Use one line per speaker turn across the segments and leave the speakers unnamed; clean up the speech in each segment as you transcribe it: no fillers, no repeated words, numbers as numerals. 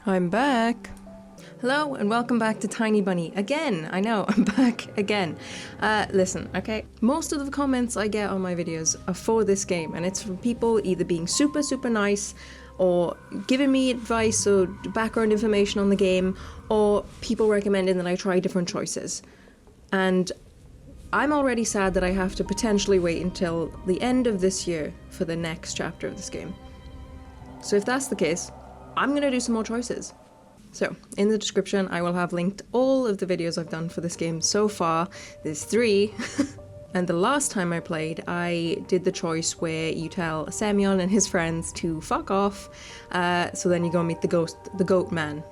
I'm back. Hello and welcome back to Tiny Bunny. Again, I know, I'm back again. Listen, okay? Most of the comments I get on my videos are for this game, and it's from people either being super nice, or giving me advice or background information on the game, or people recommending that I try different choices. And I'm already sad that I have to potentially wait until the end of this year for the next chapter of this game. So if that's the case, I'm gonna do some more choices. So, in the description I will have linked all of the videos I've done for this game so far. There's 3. And the last time I played, I did the choice where you tell Semyon and his friends to fuck off, so then you go meet the goat master.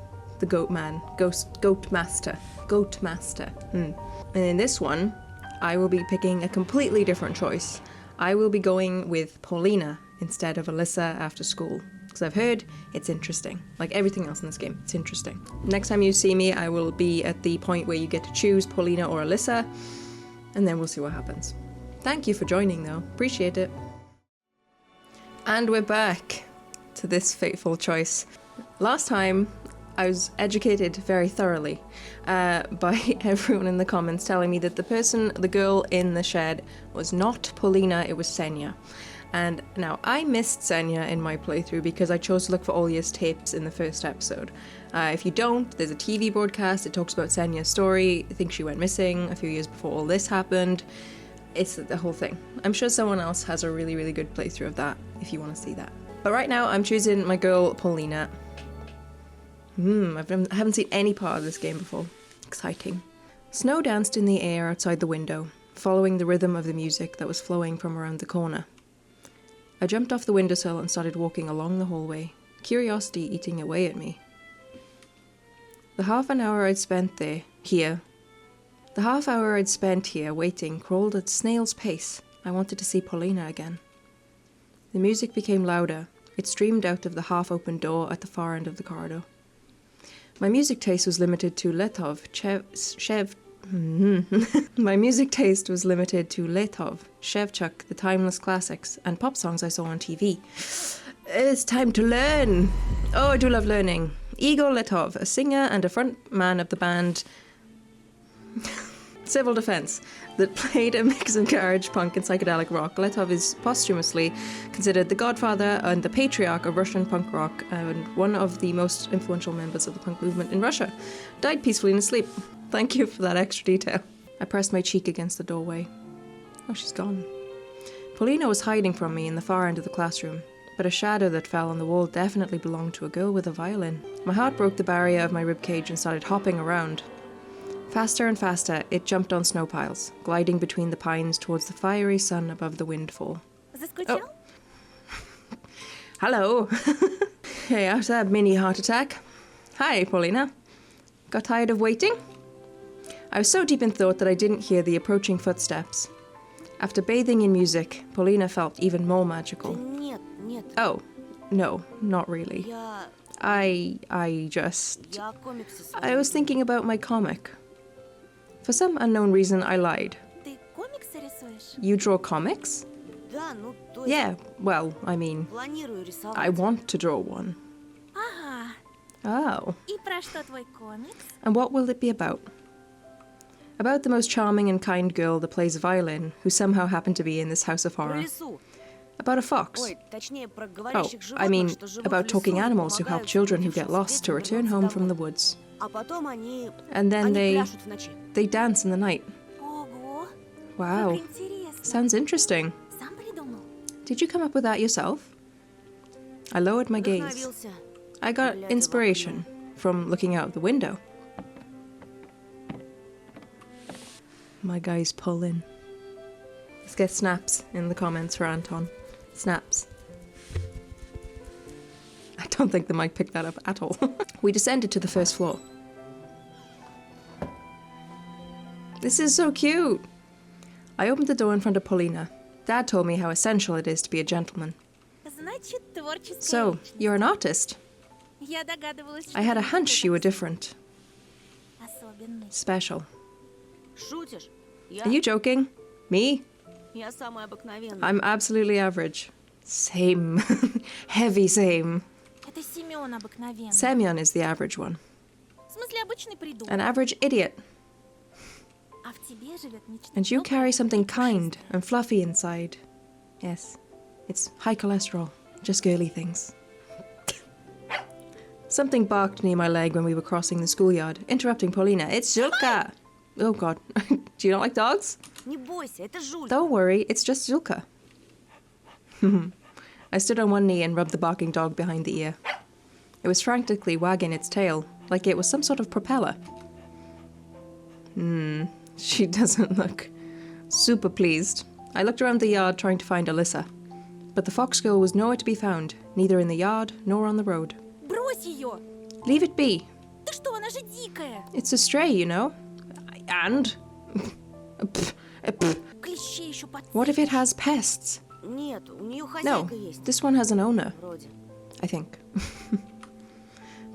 And in this one, I will be picking a completely different choice. I will be going with Polina instead of Alyssa after school. Because I've heard it's interesting. Like everything else in this game, it's interesting. Next time you see me, I will be at the point where you get to choose Polina or Alyssa, and then we'll see what happens. Thank you for joining though, appreciate it. And we're back to this fateful choice. Last time, I was educated very thoroughly by everyone in the comments telling me that the girl in the shed was not Polina, it was Senya. And now, I missed Senya in my playthrough because I chose to look for Olya's tapes in the first episode. If you don't, there's a TV broadcast, it talks about Senya's story. I think she went missing a few years before all this happened. It's the whole thing. I'm sure someone else has a really good playthrough of that, if you want to see that. But right now, I'm choosing my girl, Polina. I haven't seen any part of this game before. Exciting. Snow danced in the air outside the window, following the rhythm of the music that was flowing from around the corner. I jumped off the windowsill and started walking along the hallway, curiosity eating away at me. The half hour I'd spent here waiting crawled at snail's pace. I wanted to see Polina again. The music became louder. It streamed out of the half-open door at the far end of the corridor. My music taste was limited to Letov, Shevchuk, the timeless classics, and pop songs I saw on TV. It's time to learn! Oh, I do love learning. Igor Letov, a singer and a front man of the band Civil Defense, that played a mix of garage punk and psychedelic rock. Letov is posthumously considered the godfather and the patriarch of Russian punk rock, and one of the most influential members of the punk movement in Russia. Died peacefully in his sleep. Thank you for that extra detail. I pressed my cheek against the doorway. Oh, she's gone. Polina was hiding from me in the far end of the classroom, but a shadow that fell on the wall definitely belonged to a girl with a violin. My heart broke the barrier of my ribcage and started hopping around. Faster and faster, it jumped on snow piles, gliding between the pines towards the fiery sun above the windfall. Oh. Hello. Hey, after that mini heart attack. Hi, Polina. Got tired of waiting? I was so deep in thought that I didn't hear the approaching footsteps. After bathing in music, Polina felt even more magical. Oh, no, not really. I was thinking about my comic. For some unknown reason, I lied. You draw comics? Yeah, well, I mean, I want to draw one. Oh. And what will it be about? About the most charming and kind girl that plays a violin, who somehow happened to be in this house of horror. About a fox. Oh, I mean, about talking animals who help children who get lost to return home from the woods. And then they dance in the night. Wow. Sounds interesting. Did you come up with that yourself? I lowered my gaze. I got inspiration from looking out the window. My guy's pulling. Let's get snaps in the comments for Anton. Snaps. I don't think the mic picked that up at all. We descended to the first floor. This is so cute! I opened the door in front of Polina. Dad told me how essential it is to be a gentleman. So, you're an artist? I had a hunch you were different. Special. Are you joking? Me? I'm absolutely average. Same. Heavy same.
Это Семён обыкновенный.
Semyon is the average one.
В смысле, обычный придурок.
An average idiot.
А в тебе живет нечто
And you
доброе
carry
и
something kind
пушистое.
and fluffy inside. Yes, it's high cholesterol, just girly things. Something barked near my leg when we were crossing the schoolyard, interrupting Polina. It's Zulka! Oh god, do you not like dogs?
Не бойся, это Жулька.
Don't worry, it's just Zulka. I stood on one knee and rubbed the barking dog behind the ear. It was frantically wagging its tail, like it was some sort of propeller. She doesn't look super pleased. I looked around the yard trying to find Alyssa, but the fox girl was nowhere to be found, neither in the yard nor on the road.
Брось ее!
Leave it be.
Ты что, она же дикая!
It's a stray, you know. And?
Клещей еще подцепишь.
What if it has pests?
Нет, у нее
No,
хозяйка есть.
this one has an owner,
Вроде.
I think.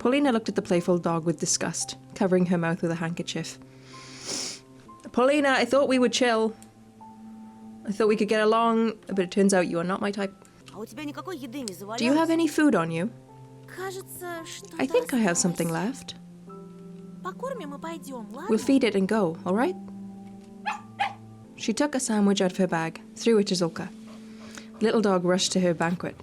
Polina looked at the playful dog with disgust, covering her mouth with a handkerchief. Polina, I thought we would chill. I thought we could get along, but it turns out you are not my type.
А у тебя никакой еды не завалялось?
Do you have any food on you?
Кажется, что-то
I think I have
осталось.
something left.
Покормим и пойдем, ладно?
We'll feed it and go, all right? She took a sandwich out of her bag, threw it to Zulka. The little dog rushed to her banquet,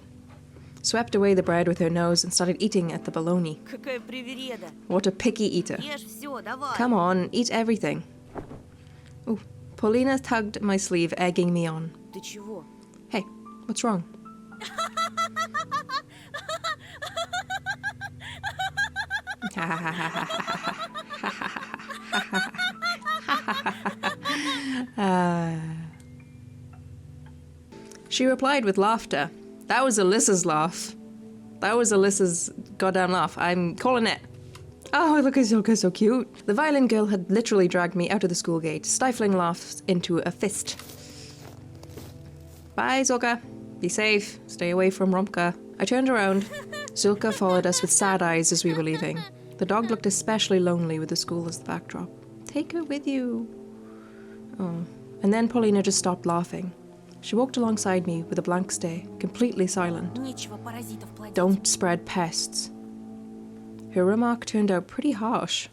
swept away the bread with her nose and started eating at the bologna.
Какая привереда.
What a picky eater.
Ешь все, давай.
Come on, eat everything. Ooh, Polina tugged at my sleeve, egging me on.
Ты чего?
Hey, what's wrong? She replied with laughter. That was Alyssa's laugh. That was Alyssa's goddamn laugh. I'm calling it. Oh, look at Zulka, so cute. The violin girl had literally dragged me out of the school gate, stifling laughs into a fist. Bye, Zulka. Be safe. Stay away from Romka. I turned around. Zulka followed us with sad eyes as we were leaving. The dog looked especially lonely with the school as the backdrop. Take her with you. Oh. And then Polina just stopped laughing. She walked alongside me with a blank stare, completely silent.
Нечего паразитов плодить.
Don't spread pests. Her remark turned out pretty harsh.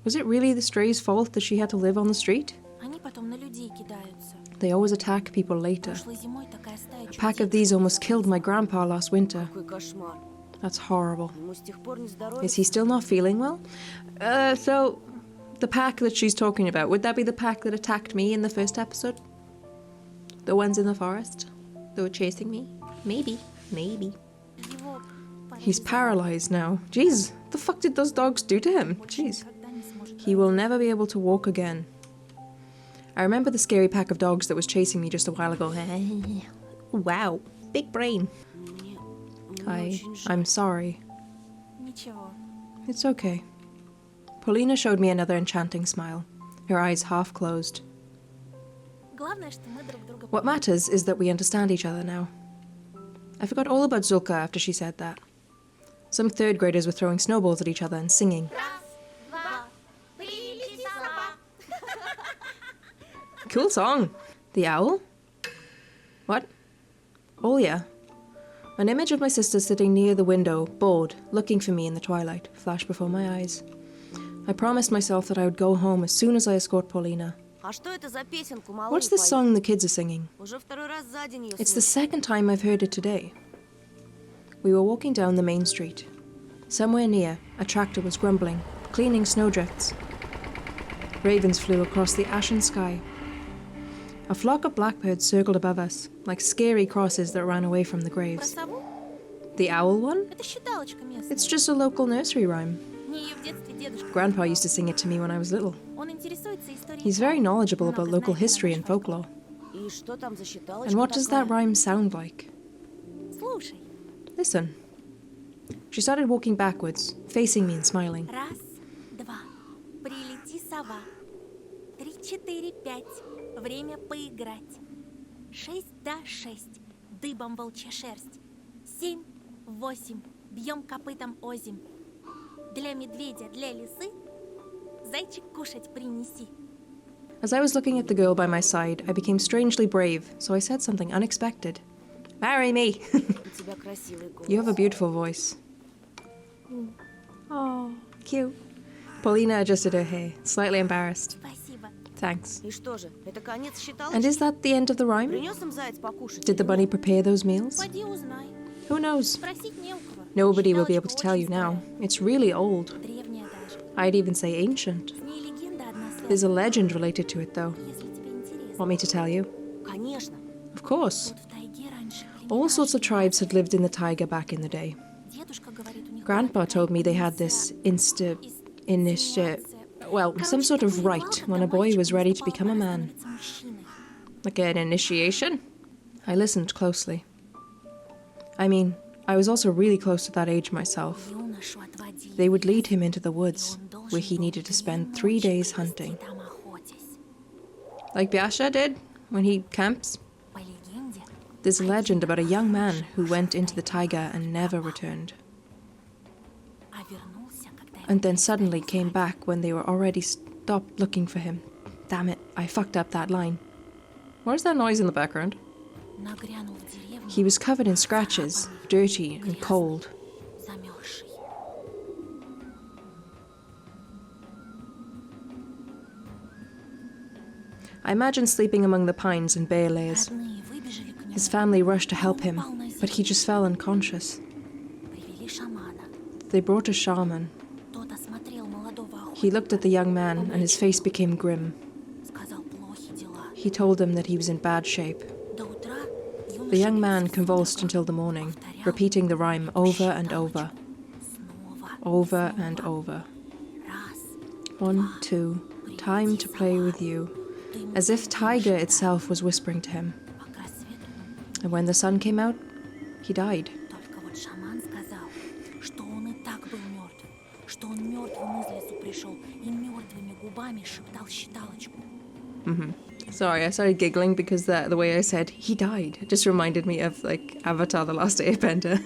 Was it really the stray's fault that she had to live on the street?
Они потом на людей кидаются.
They always attack people later.
Прошлой зимой такая стая
A pack of these almost killed my grandpa last winter.
Какой кошмар.
That's horrible.
Ему с тех пор не здоровится.
Is he still not feeling well? So, the pack that she's talking about, would that be the pack that attacked me in the first episode? The ones in the forest? That were chasing me? Maybe. Maybe.
Его
He's paralyzed now. Jeez, the fuck did those dogs do to him? Jeez. He will never be able to walk again. I remember the scary pack of dogs that was chasing me just a while ago. Wow, big brain. I'm sorry.
Ничего.
It's okay. Polina showed me another enchanting smile, her eyes half closed.
Главное, что мы друг друга
What matters is that we understand each other now. I forgot all about Zulka after she said that. Some third graders were throwing snowballs at each other and singing. Cool song. The owl? What? Oh yeah. An image of my sister sitting near the window, bored, looking for me in the twilight, flashed before my eyes. I promised myself that I would go home as soon as I escort Polina.
А что это за песенку, малой?
What's this song the kids are singing?
Уже второй раз за день её
It's the
слышу.
second time I've heard it today. We were walking down the main street. Somewhere near, a tractor was grumbling, cleaning snowdrifts. Ravens flew across the ashen sky. A flock of blackbirds circled above us, like scary crosses that ran away from the
Про
graves.
сову?
The owl one?
Это считалочка местная.
It's just a local nursery rhyme.
Мне её в детстве дедушка.
Grandpa used to sing it to me when I was little.
Он интересуется историей.
He's very knowledgeable about
Много
local
знает про
history
наш
and
фольклор.
folklore.
И что там за считалочка
And what does that
такая?
rhyme sound like?
Слушай.
Listen. She started walking backwards, facing me and smiling.
Раз, два, прилети сова. 3, 4, 5, время поиграть. 6 до 6, дыбом волчья шерсть. 7, 8, бьем копытом озим. Для медведя, для лисы, зайчик кушать принеси.
As I was looking at the girl by my side, I became strangely brave, so I said something unexpected. Marry me.
У тебя красивый голос.
You have a beautiful voice. Oh, cute. Polina adjusted her hair, slightly embarrassed.
Спасибо.
Thanks.
И что же, это конец считалочки?
And is that the end of the rhyme?
Принес им заяц покушать?
Did the bunny prepare those meals?
Поди узнай.
Who knows?
Спросить не у кого.
Nobody will be able
Считалочка
to tell you
очень
now.
старая.
It's really old.
Древняя даже.
I'd even say ancient.
С ней легенда одна
There's a
связана.
legend related to it, though.
Если тебе интересно.
Want me to tell you?
Конечно.
Of course.
Тут в тайге раньше
All sorts of
племена
tribes had lived in the taiga back in the day.
жили. Дедушка говорит, у них
Grandpa
была
told me they
такая
had this
инициация.
well, some sort of rite when a boy was ready to become a man. Like an initiation? I listened closely. I mean, I was also really close to that age myself. They would lead him into the woods, where he needed to spend 3 days hunting. Like Biasha did when he camps. There's a legend about a young man who went into the taiga and never returned. And then suddenly came back when they were already stopped looking for him. Damn it, I fucked up that line. Where's that noise in the background? He was covered in scratches, dirty and cold. I imagine sleeping among the pines and bare layers. His family rushed to help him, but he just fell unconscious. They brought a shaman. He looked at the young man and his face became grim. He told him that he was in bad shape. The young man convulsed until the morning, repeating the rhyme over and over. Over and over. 1, 2, time to play with you. As if Tiger itself was whispering to him. And when the sun came out, he died.
Только вот шаман сказал, что он и так был мертв, что он мертвым из лесу пришел и мертвыми губами шептал считалочку.
Sorry, I started giggling because the way I said he died just reminded me of like Avatar: The Last Airbender.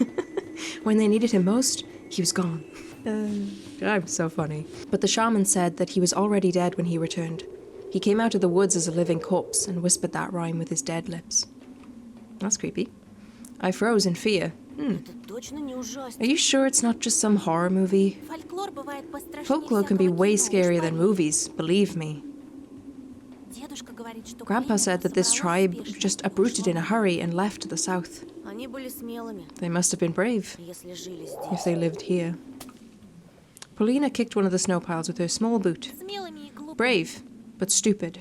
When they needed him most, he was gone. I'm so funny. But the shaman said that he was already dead when he returned. He came out of the woods as a living corpse and whispered that rhyme with his dead lips. That's creepy. I froze in fear.
Это точно не ужасно.
Are you sure it's not just some horror movie?
Фольклор бывает пострашнее
Folklore can be
всякого
way
кино, уж
scarier than
поверь.
movies, believe me.
Дедушка говорит, что
Grandpa
племя
said that this
собралось
tribe
спешно
just
и
uprooted in a
ушло.
hurry and left to the south.
Они были смелыми,
They must have been brave
если жили
if
здесь.
they lived here. Polina kicked one of the snow piles with her small boot.
Смелыми и глупыми.
Brave, but stupid.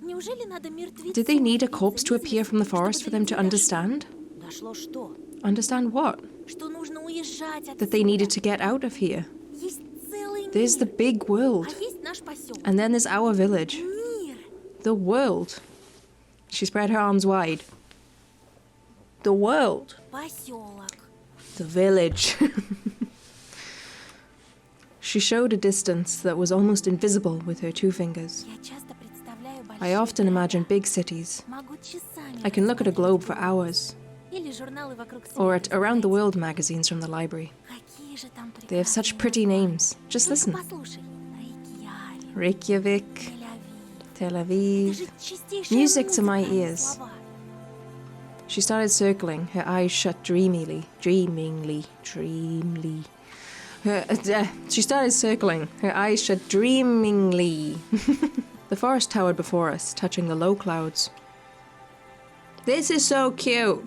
Неужели надо мертвецу
Did they need a
явиться
corpse to
из
appear
лесу,
from the
чтобы
forest for them to
до них дошло?
understand?
Дошло что?
Understand what?
Что нужно уезжать
That they
отсюда.
needed to get out of here.
Есть целый
There's the
мир,
big world.
а есть наш поселок.
And then there's our village.
Мир.
The world. She spread her arms wide. The world.
Поселок.
The village. She showed a distance that was almost invisible with her 2 fingers.
Я часто представляю
I
большие
often
города.
imagine big cities.
Могу часами
I can look at a
рассмотреть
globe for
город.
hours,
Или журналы вокруг
or
света
at Around the
смотреть.
World magazines from the library.
Какие же там
They have such
прекрасные
pretty
названия.
names. Just
Только
listen.
послушай. Рейкьявик,
Reykjavik,
Тель-Авив.
Tel
Это
Aviv.
же чистейшая
Music to my
музыка, а не
ears.
слова.
She started circling, her eyes shut dreamily. She started circling, her eyes shut dreamingly. The forest towered before us, touching the low clouds. This is so cute!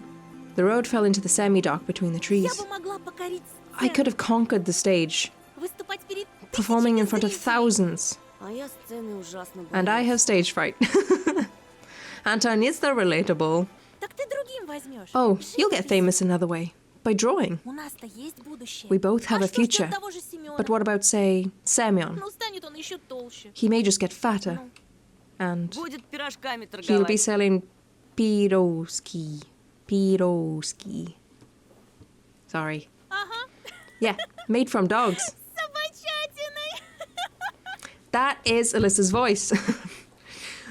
The road fell into the semi-dock between the
Я
trees.
бы могла покорить
I
сцену,
could have conquered the stage,
выступать перед
performing in
тысячами
front of
зрителей.
thousands.
А я сцены ужасно
And I
боюсь.
have stage fright. Anton, is that relatable?
Так ты другим возьмешь.
Oh, you'll get
Живопись.
famous another way. By drawing.
У нас-то есть будущее.
We both have
А
a
что ж
future.
для того же Семёна?
But what about, say, Semyon?
Ну, станет он еще толще.
He may just get fatter. And
Будет пирожками
he'll be
торговать.
selling piroski. Piroski. Sorry.
Ага.
Yeah, made from dogs.
Собачатиной.
That is Alyssa's voice.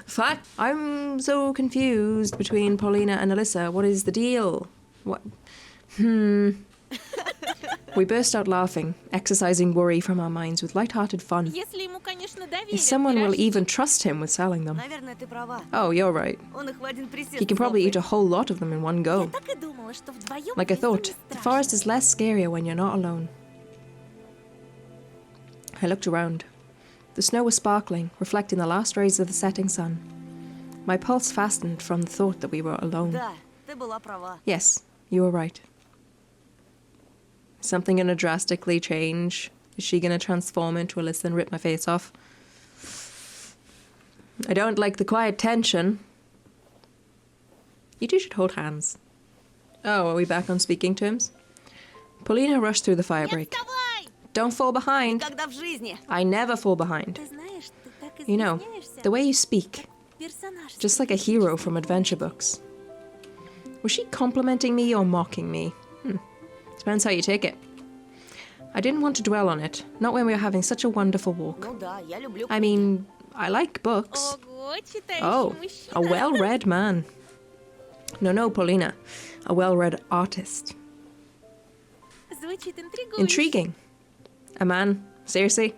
Fuck. I'm so confused between Polina and Alyssa. What is the deal? What? We burst out laughing, exercising worry from our minds with light-hearted fun.
Если ему, конечно,
If
доверят
someone will
пирожки.
even trust him with selling them.
Наверное, ты права.
Oh, you're right.
Он их в один присест
He can probably eat a
слопает.
whole lot of them in one
Я
go.
так и думала, что вдвоем
Like I
вдвоем
thought,
не
the
страшно.
forest is less scarier when you're not alone. I looked around. The snow was sparkling, reflecting the last rays of the setting sun. My pulse fastened from the thought that we were alone.
Да, ты была права.
Yes, you were right. Is something gonna drastically change? Is she gonna transform into Alyssa and rip my face off? I don't like the quiet tension. You two should hold hands. Oh, are we back on speaking terms? Polina rushed through the fire
Нет,
break.
вставай!
Don't fall behind.
Когда в жизни.
I never fall behind.
Ты знаешь, ты так
You know,
изменяешься,
the way you speak,
персонаж.
just like a hero from adventure books. Was she complimenting me or mocking me? Depends how you take it. I didn't want to dwell on it, not when we were having such a wonderful walk.
Ну да, я люблю.
I mean, I like books.
Ого, читающий
Oh,
мужчина.
a well-read man. No, Polina. A well-read artist.
Звучит интригующе.
Intriguing. A man? Seriously?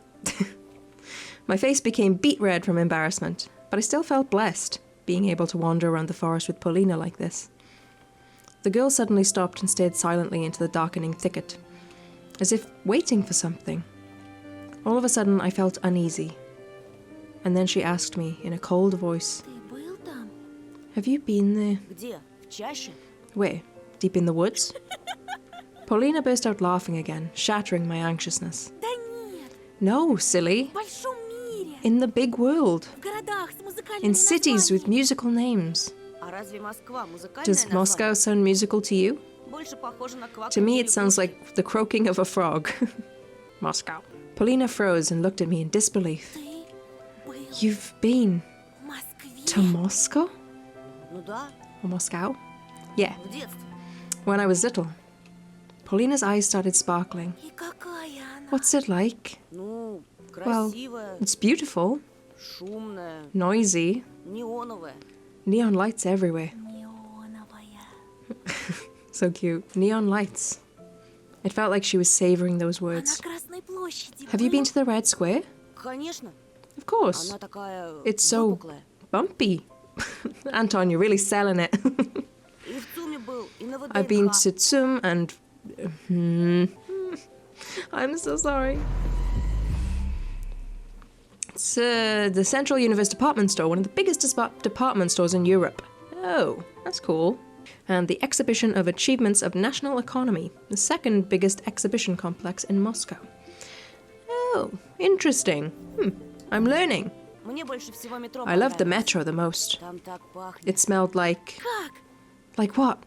My face became beet red from embarrassment, but I still felt blessed, being able to wander around the forest with Polina like this. The girl suddenly stopped and stared silently into the darkening thicket, as if waiting for something. All of a sudden, I felt uneasy. And then she asked me in a cold voice,
Ты был там?
"Have you been there?"
Где? В чаще?
Where? Deep in the woods? Polina burst out laughing again, shattering my anxiousness.
Да нет,
No, silly.
в большом мире.
In the big world.
В городах с музыкальными
In cities with
названиями.
musical names.
А разве Москва музыкальное
Does
название?
Moscow sound musical to you?
Больше похоже на
To me,
кваканье
it sounds
лягушки.
like the croaking of a frog. Moscow. Polina froze and looked at me in disbelief.
Ты был
You've been
в Москве.
to Moscow?
Ну да,
Or Moscow? Yeah,
в детстве.
when I was little. Paulina's eyes started sparkling.
И какая она?
What's it like?
Ну,
Well,
красивая,
it's beautiful,
шумная,
noisy,
неоновая.
neon lights everywhere.
Неоновая.
So cute. Neon lights. It felt like she was savoring those
А на
words.
Красной площади
Have you
был?
been to the Red Square?
Конечно,
Of course.
она такая
It's so
выпуклая.
bumpy. Anton, you're really selling it.
И в ЦУМе был, и на
I've been
ВДНХ.
to Tsum and... I'm so sorry. It's the Central Universe department store, one of the biggest department stores in Europe. Oh, that's cool. And the Exhibition of Achievements of National Economy, the second biggest exhibition complex in Moscow. Oh, interesting. I'm learning.
Мне больше всего метро
I love the
понравилось.
metro the most.
Там так пахнет.
It smelled like...
Как?
Like what?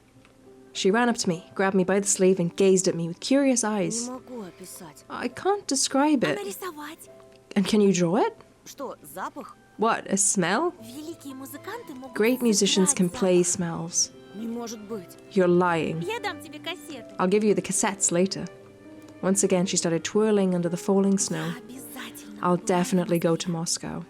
She ran up to me, grabbed me by the sleeve and gazed at me with curious
Не
eyes.
могу описать.
I can't describe
А
it.
нарисовать?
And can you draw it?
Что, запах?
What, a smell?
Великие музыканты могут
Great musicians can
сыграть
play
запах.
smells.
Не может быть.
You're lying.
Я дам тебе кассеты.
I'll give you the cassettes later. Once again, she started twirling under the falling snow.
Обязательно.
I'll
буду.
definitely go to Moscow.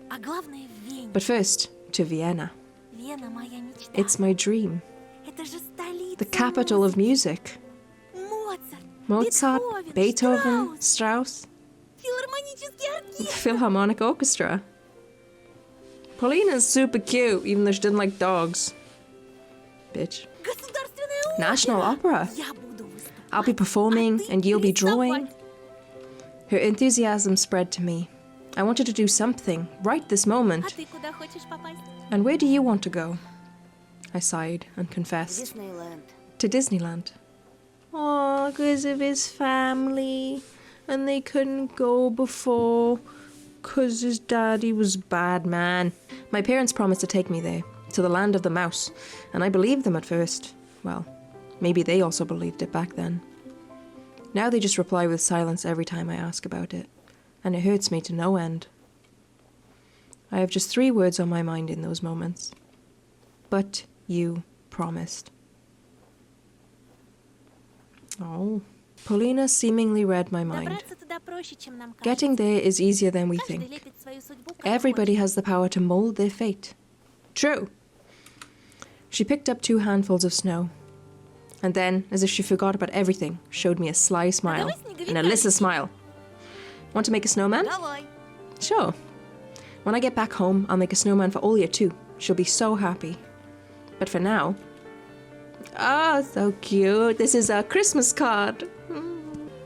А главное в Вене.
But first, to Vienna.
Вена моя мечта.
It's my dream.
Это же столица
The capital of music.
Моцарт,
Mozart, Beethoven,
Штраус,
Strauss,
филармонический
the
оркестр.
Philharmonic Orchestra. Paulina's super cute, even though she didn't like dogs. Bitch.
Государственная
National
опера.
Opera.
Я буду выступать.
I'll be performing
А ты
and you'll be
рисовать.
drawing. Her enthusiasm spread to me. I wanted to do something right this
А
moment.
ты куда хочешь попасть?
And where do you want to go? I sighed and confessed.
Диснейленд.
To Disneyland. Oh, because of his family. And they couldn't go before. Because his daddy was bad man. My parents promised to take me there, to the land of the mouse. And I believed them at first. Well, maybe they also believed it back then. Now they just reply with silence every time I ask about it. And it hurts me to no end. I have just 3 words on my mind in those moments. But you promised. Oh. Polina seemingly read my mind.
Добраться туда проще, чем нам кажется.
Getting there is easier than we
Каждый
think.
лепит свою судьбу, как
Everybody
хочет.
has the power to mold their fate. True. She picked up 2 handfuls of snow. And then, as if she forgot about everything, showed me a sly smile. An Alyssa smile. Want to make a snowman?
Давай.
Sure. When I get back home, I'll make a snowman for Olya too. She'll be so happy. But for now... Oh, so cute. This is our Christmas card.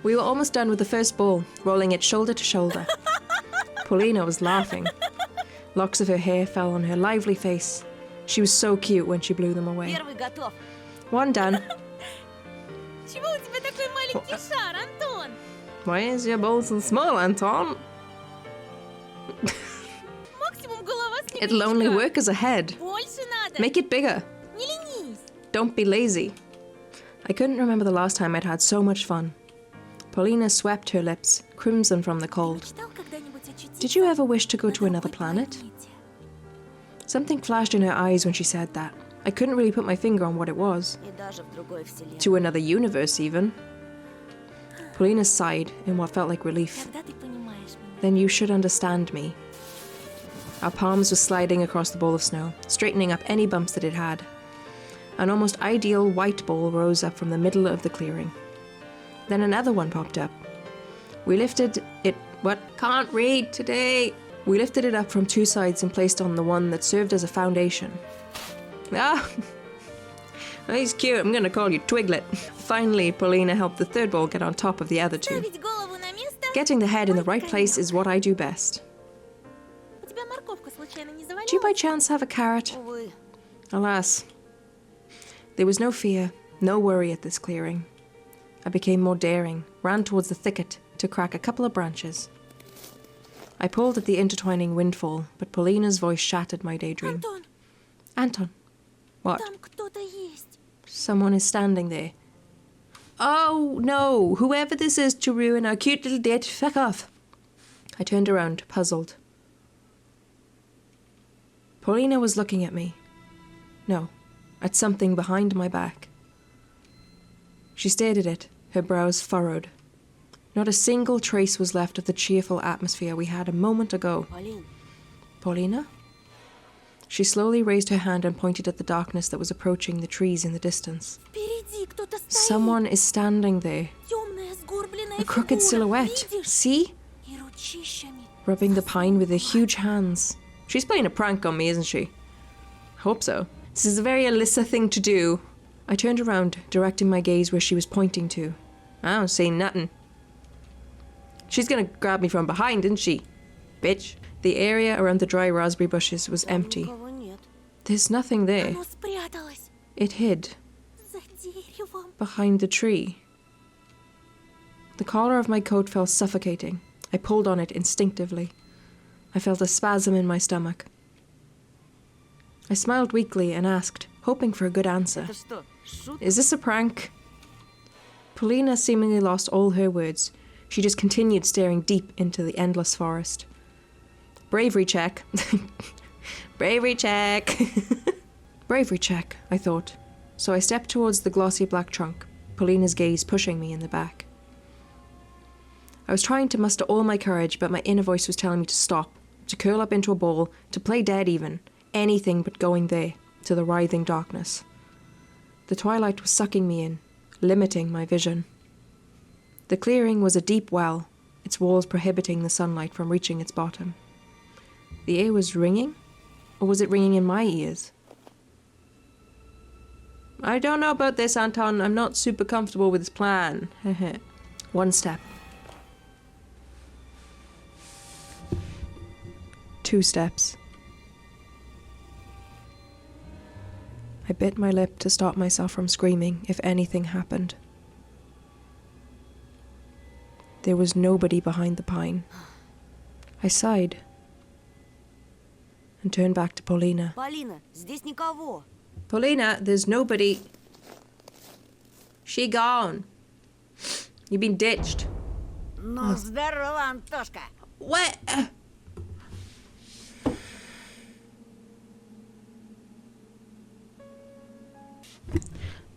We were almost done with the first ball, rolling it shoulder to shoulder. Polina was laughing. Locks of her hair fell on her lively face. She was so cute when she blew them away.
Первый готов.
One done.
Чего у тебя такой маленький шар, Антон?
Why is your bowl so small, Anton?
Максимум голова с
It'll only work as a head.
Больше надо.
Make it bigger.
Не ленись.
Don't be lazy. I couldn't remember the last time I'd had so much fun. Polina swept her lips, crimson from the cold.
Мечтал когда-нибудь очутиться
Did you ever wish to go to
на
another
другой
planet?
планете?
Something flashed in her eyes when she said that. I couldn't really put my finger on what it was.
И даже в другой вселенной.
To another universe, even. Polina sighed in what felt like relief.
Когда ты понимаешь меня?
Then you should understand me. Our palms were sliding across the bowl of snow, straightening up any bumps that it had. An almost ideal white ball rose up from the middle of the clearing. Then another one popped up. We lifted it... What? Can't read today! We lifted it up from two sides and placed on the one that served as a foundation. Ah! He's cute. I'm gonna call you Twiglet. Finally, Polina helped the third ball get on top of the other two.
Ставить голову на место?
Getting the head in the right place is what I do best.
У тебя морковка случайно не
Do you by
завалилась?
chance have a carrot?
Увы.
Alas. There was no fear, no worry at this clearing. I became more daring, ran towards the thicket to crack a couple of branches. I pulled at the intertwining windfall, but Polina's voice shattered my daydream.
Антон,
Anton. What?
там кто-то есть.
Someone is standing there. Oh, no! Whoever this is to ruin our cute little date, fuck off! I turned around, puzzled. Polina was looking at me. No, at something behind my back. She stared at it, her brows furrowed. Not a single trace was left of the cheerful atmosphere we had a moment ago.
Полин,
Polina? She slowly raised her hand and pointed at the darkness that was approaching the trees in the distance.
Впереди кто-то стоит.
Someone is standing there.
Темная сгорбленная
A crooked
фигура.
silhouette.
Видишь?
See?
И ручищами.
Rubbing the pine with her huge hands. She's playing a prank on me, isn't she? Hope so. This is a very Alyssa thing to do. I turned around, directing my gaze where she was pointing to. I don't see nothing. She's gonna grab me from behind, isn't she? Bitch. The area around the dry raspberry bushes was empty.
никого нет.
There's nothing there.
Оно спряталось.
It hid
За деревом.
behind the tree. The collar of my coat felt suffocating. I pulled on it instinctively. I felt a spasm in my stomach. I smiled weakly and asked, hoping for a good answer.
Это что, шутка?
Is this a prank? Polina seemingly lost all her words. She just continued staring deep into the endless forest. Bravery check. Bravery check. Bravery check, I thought. So I stepped towards the glossy black trunk, Polina's gaze pushing me in the back. I was trying to muster all my courage, but my inner voice was telling me to stop, to curl up into a ball, to play dead even, anything but going there, to the writhing darkness. The twilight was sucking me in, limiting my vision. The clearing was a deep well, its walls prohibiting the sunlight from reaching its bottom. The air was ringing? Or was it ringing in my ears? I don't know about this, Anton. I'm not super comfortable with this plan. One step. 2 steps. I bit my lip to stop myself from screaming if anything happened. There was nobody behind the pine. I sighed and turned back to Polina.
Полина, здесь никого.
Polina, there's nobody. She gone. You've been ditched.
Ну, здорово, Антошка.
What?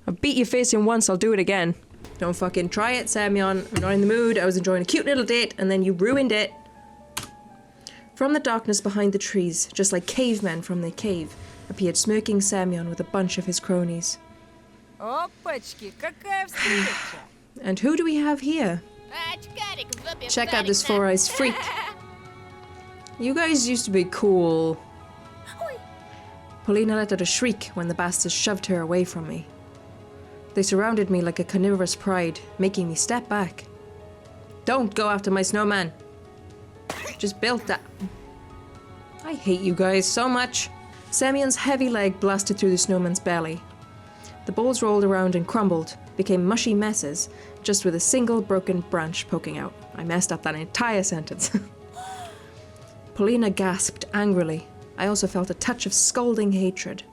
I beat your face in once, I'll do it again. Don't fucking try it, Semyon. I'm not in the mood. I was enjoying a cute little date, and then you ruined it. From the darkness behind the trees, just like cavemen from their cave, appeared smirking Semyon with a bunch of his cronies.
Опачки, какая встреча!
And who do we have here? Check out this four-eyes freak. You guys used to be cool. Polina let out a shriek when the bastards shoved her away from me. They surrounded me like a carnivorous pride, making me step back. Don't go after my snowman. Just built that. I hate you guys so much. Semyon's heavy leg blasted through the snowman's belly. The balls rolled around and crumbled, became mushy messes, just with a single broken branch poking out. I messed up that entire sentence. Polina gasped angrily. I also felt a touch of scalding hatred.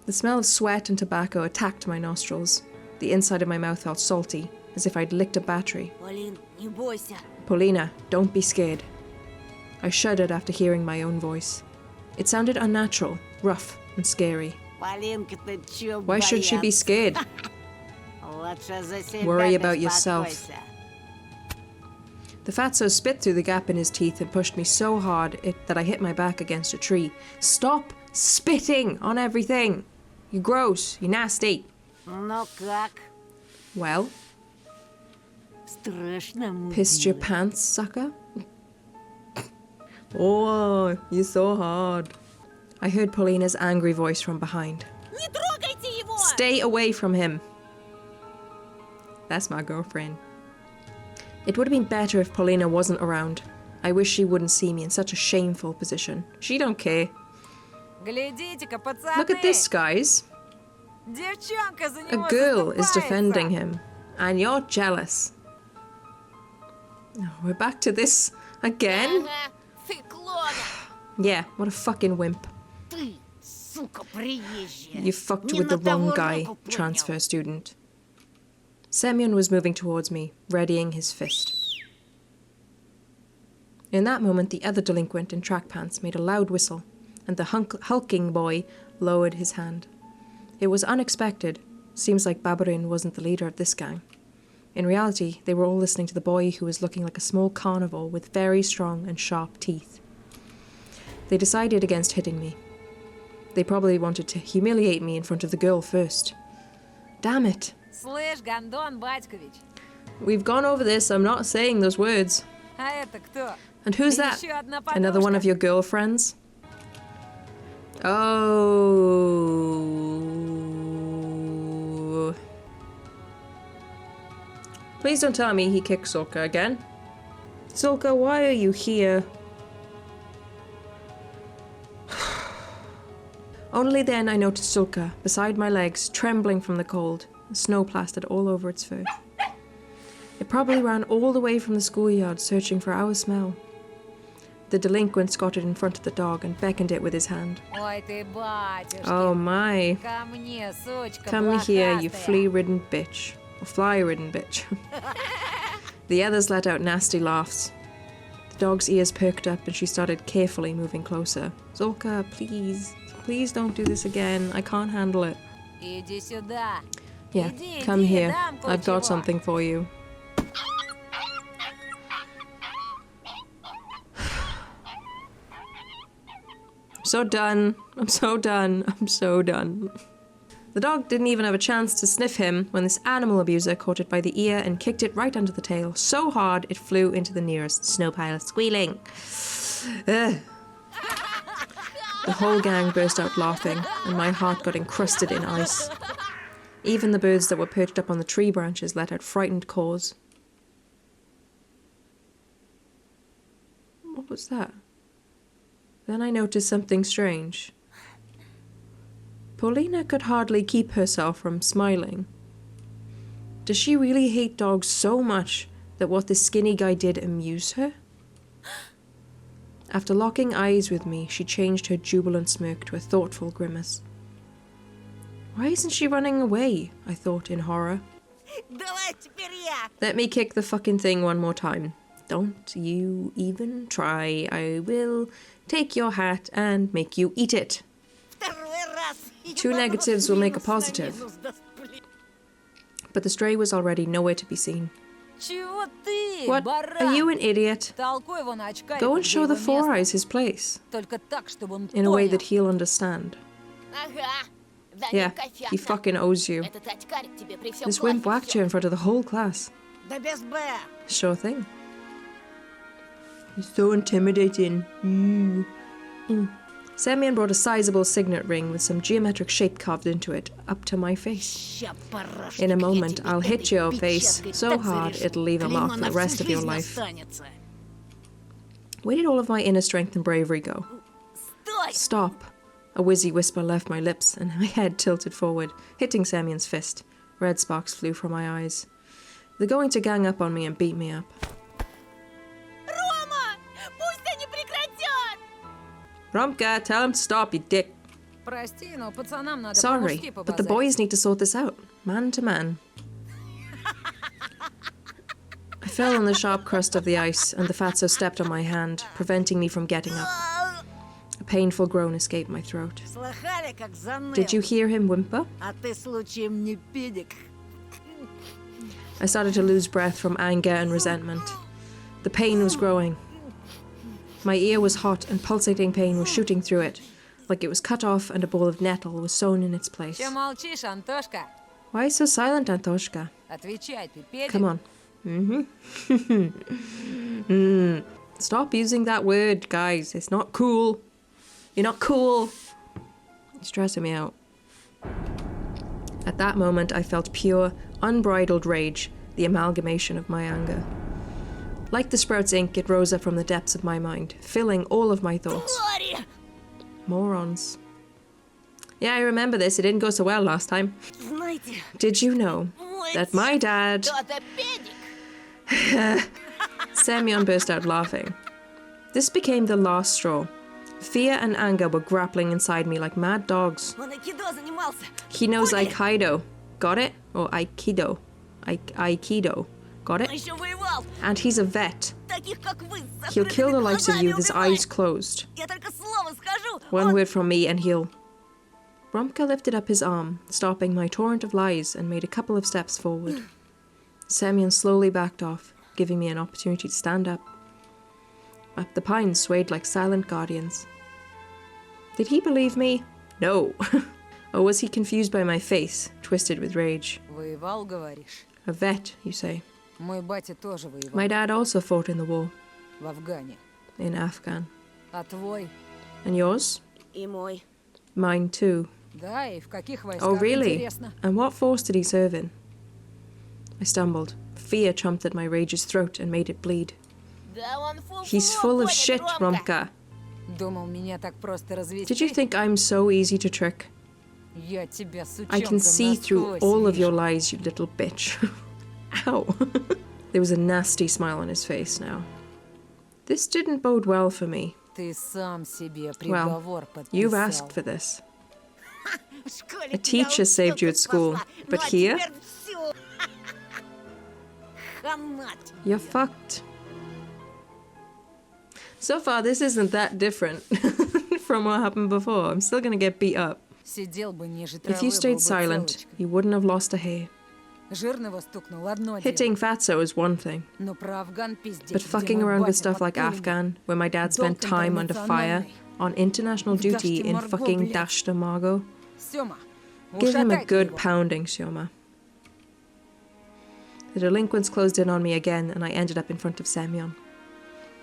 The smell of sweat and tobacco attacked my nostrils. The inside of my mouth felt salty, as if I'd licked a battery.
Полин, не бойся.
Polina, don't be scared. I shuddered after hearing my own voice. It sounded unnatural, rough, and scary.
Полинка-то чё
Why should she be scared?
Лучше за себя
Worry about yourself.
беспокойся.
The fatso spit through the gap in his teeth and pushed me so hard that I hit my back against a tree. Stop spitting on everything! You're gross, you're nasty.
Ну как?
Well,
Страшно,
pissed your
мудила.
pants, sucker? Oh, you're so hard. I heard Polina's angry voice from behind.
Не трогайте его!
Stay away from him. That's my girlfriend. It would have been better if Polina wasn't around. I wish she wouldn't see me in such a shameful position. She don't care.
Глядите-ка, пацаны!
Look at this, guys.
Девчонка за
A
него
girl is
заступается.
defending him. And you're jealous. Oh, we're back to this again?
Ага, циклона!
Yeah, what a fucking wimp.
Ты, сука, приезжая.
You fucked
Не
with the
на того
wrong guy,
руку поднял.
transfer student. Semyon was moving towards me, readying his fist. In that moment, the other delinquent in track pants made a loud whistle, and the hulking boy lowered his hand. It was unexpected. Seems like Babarin wasn't the leader of this gang. In reality, they were all listening to the boy who was looking like a small carnivore with very strong and sharp teeth. They decided against hitting me. They probably wanted to humiliate me in front of the girl first. Damn it.
Слышь, Гондон Батькович,
We've gone over this, I'm not saying those words.
а это кто?
And who's that?
Еще одна
Another one
подружка?
of your girlfriends? Oh. Please don't tell me he kicked Sulka again. Sulka, why are you here? Only then I noticed Sulka, beside my legs, trembling from the cold, the snow plastered all over its fur. It probably ran all the way from the schoolyard searching for our smell. The delinquent squatted in front of the dog and beckoned it with his hand.
Ой ты, батюшки.
Oh my.
Ко мне, сучка
Come here, you
блохастая.
flea-ridden bitch. Or fly-ridden bitch. The others let out nasty laughs. The dog's ears perked up and she started carefully moving closer. Zolka, please. Please don't do this again. I can't handle it.
Иди сюда.
Yeah,
Иди,
come
иди,
here.
дам
I've got
кое-чего.
something for you. I'm so done. I'm so done. I'm so done. The dog didn't even have a chance to sniff him when this animal abuser caught it by the ear and kicked it right under the tail so hard it flew into the nearest snow pile, squealing. Ugh. The whole gang burst out laughing, and my heart got encrusted in ice. Even the birds that were perched up on the tree branches let out frightened caws. What was that? Then I noticed something strange. Polina could hardly keep herself from smiling. Does she really hate dogs so much that what this skinny guy did amused her? After locking eyes with me, she changed her jubilant smirk to a thoughtful grimace. Why isn't she running away? I thought in horror.
Давай теперь я.
Let me kick the fucking thing one more time. Don't you even try. I will take your hat and make you eat it.
Второй раз.
Two negatives will make a positive. But the stray was already nowhere to be seen.
Чего ты,
What?
баран?
Are you an idiot?
Толкуй его на очкарика,
Go and
где
show the
его
Four
место.
Eyes his place,
Только так, чтобы он
in a way
понял.
that he'll understand.
Ага,
Yeah, he fucking owes you.
Этот очкарик тебе при всем
This wimp
классе
whacked you in front of the whole class.
Да без Б.
Sure thing. He's so intimidating. Semyon brought a sizable signet ring with some geometric shape carved into it up to my face.
Ща, порошок,
In a
я
moment,
тебе
I'll hit
этой
your face
печаткой
so
так
hard
зарежу.
it'll leave a
Клеймо
mark for
на
the
всю
rest of your
жизнь
life.
останется.
Where did all of my inner strength and bravery go?
Стой!
Stop! A wizzy whisper left my lips, and my head tilted forward, hitting Semyon's fist. Red sparks flew from my eyes. They're going to gang up on me and beat me up.
Рома! Пусть они прекратят!
Romka, tell him to stop, you dick.
Прости, но пацанам надо
Sorry,
по-мужски
but the
побазарить.
boys need to sort this out, man to man. I fell on the sharp crust of the ice, and the fatso stepped on my hand, preventing me from getting up. A painful groan escaped my throat.
Слыхали, как заныл?
Did you hear him whimper?
А ты случаем не педик?
I started to lose breath from anger and resentment. The pain was growing. My ear was hot, and pulsating pain was shooting through it, like it was cut off and a ball of nettle was sewn in its place.
Чё молчишь, Антошка?
Why so silent, Antoshka?
Отвечай, ты педик?
Come on. Stop using that word, guys. It's not cool. You're not cool. You're stressing me out. At that moment, I felt pure, unbridled rage, the amalgamation of my anger. Like the Sprout's ink, it rose up from the depths of my mind, filling all of my thoughts.
Лори!
Morons. Yeah, I remember this. It didn't go so well last time.
Знаете,
Did you know that my dad...
Кто-то педик!
Semyon burst out laughing. This became the last straw. Fear and anger were grappling inside me like mad dogs.
он айкидо занимался.
He knows
Поняли?
Aikido. Got it? Or Aikido. Aikido. Got
Он
it?
еще воевал.
And he's a vet.
Таких, как вы, с
He'll kill the
закрытыми
likes of you with his
глазами
eyes
убивает.
closed.
Я только слово скажу.
One
он-
word from me and he'll... Romka lifted up his arm, stopping my torrent of lies, and made a couple of steps forward. Semyon slowly backed off, giving me an opportunity to stand up. Up the pines swayed like silent guardians. Did he believe me? No. Or was he confused by my face, twisted with rage?
Воевал, говоришь?
A vet, you say.
Мой батя тоже воевал.
My dad also fought in the war,
В Афгане.
in Afghan.
А твой?
And yours?
И мой.
Mine too.
Да, и в каких войсках,
Oh, really?
интересно?
And what force did he serve in? I stumbled. Fear chomped at my rage's throat and made it bleed.
Да он фу-фу,
He's full of
гонит,
shit,
Ромка.
Romka.
Думал, меня так просто развести?
Did you think I'm so easy to trick?
Я тебя, сучонка,
I can see through
насквозь
all of your
вижу.
lies, you little bitch. Ow. There was a nasty smile on his face now. This didn't bode well for me.
Ты сам себе
Well,
приговор подписал.
you've asked for this.
В школе
A
тебя
teacher
вот
saved you
штука
at school,
спасла.
but
Ну, а
here?
теперь всё. Хана тебе.
You're fucked. So far, this isn't that different from what happened before. I'm still gonna get beat up.
Сидел бы ниже
If
травы,
you
был
stayed
бы
silent,
целочкой.
you wouldn't have lost a hair.
Жирного стукнул одно дело.
Hitting fatso is one thing,
Но про Афган пиздеть,
but
где
fucking
мой
around with
батя
stuff like
под пулями.
Afghan, where my dad spent
Долг
time under fire,
интернациональный.
on international duty in
Марго,
fucking
блядь.
Dashta Margo.
Сёма,
Give him a
ушатайте
good
его.
pounding, Sioma. The delinquents closed in on me again, and I ended up in front of Semyon.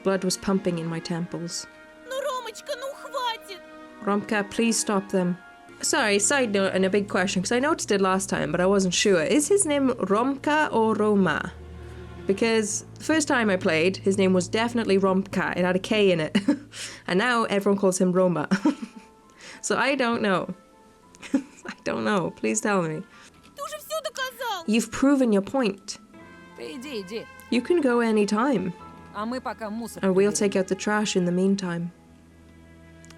Blood was pumping in my temples.
Ну, Ромочка, ну хватит!
Romka, please stop them. Sorry, side note and a big question, because I noticed it last time, but I wasn't sure. Is his name Romka or Roma? Because the first time I played, his name was definitely Romka. It had a K in it. And now everyone calls him Roma. So I don't know. I don't know. Please tell me.
Ты уже все доказал!
You've proven your point.
Ты иди, иди.
You can go any time,
А мы пока мусор
and we'll
приберем.
take out the trash in the meantime.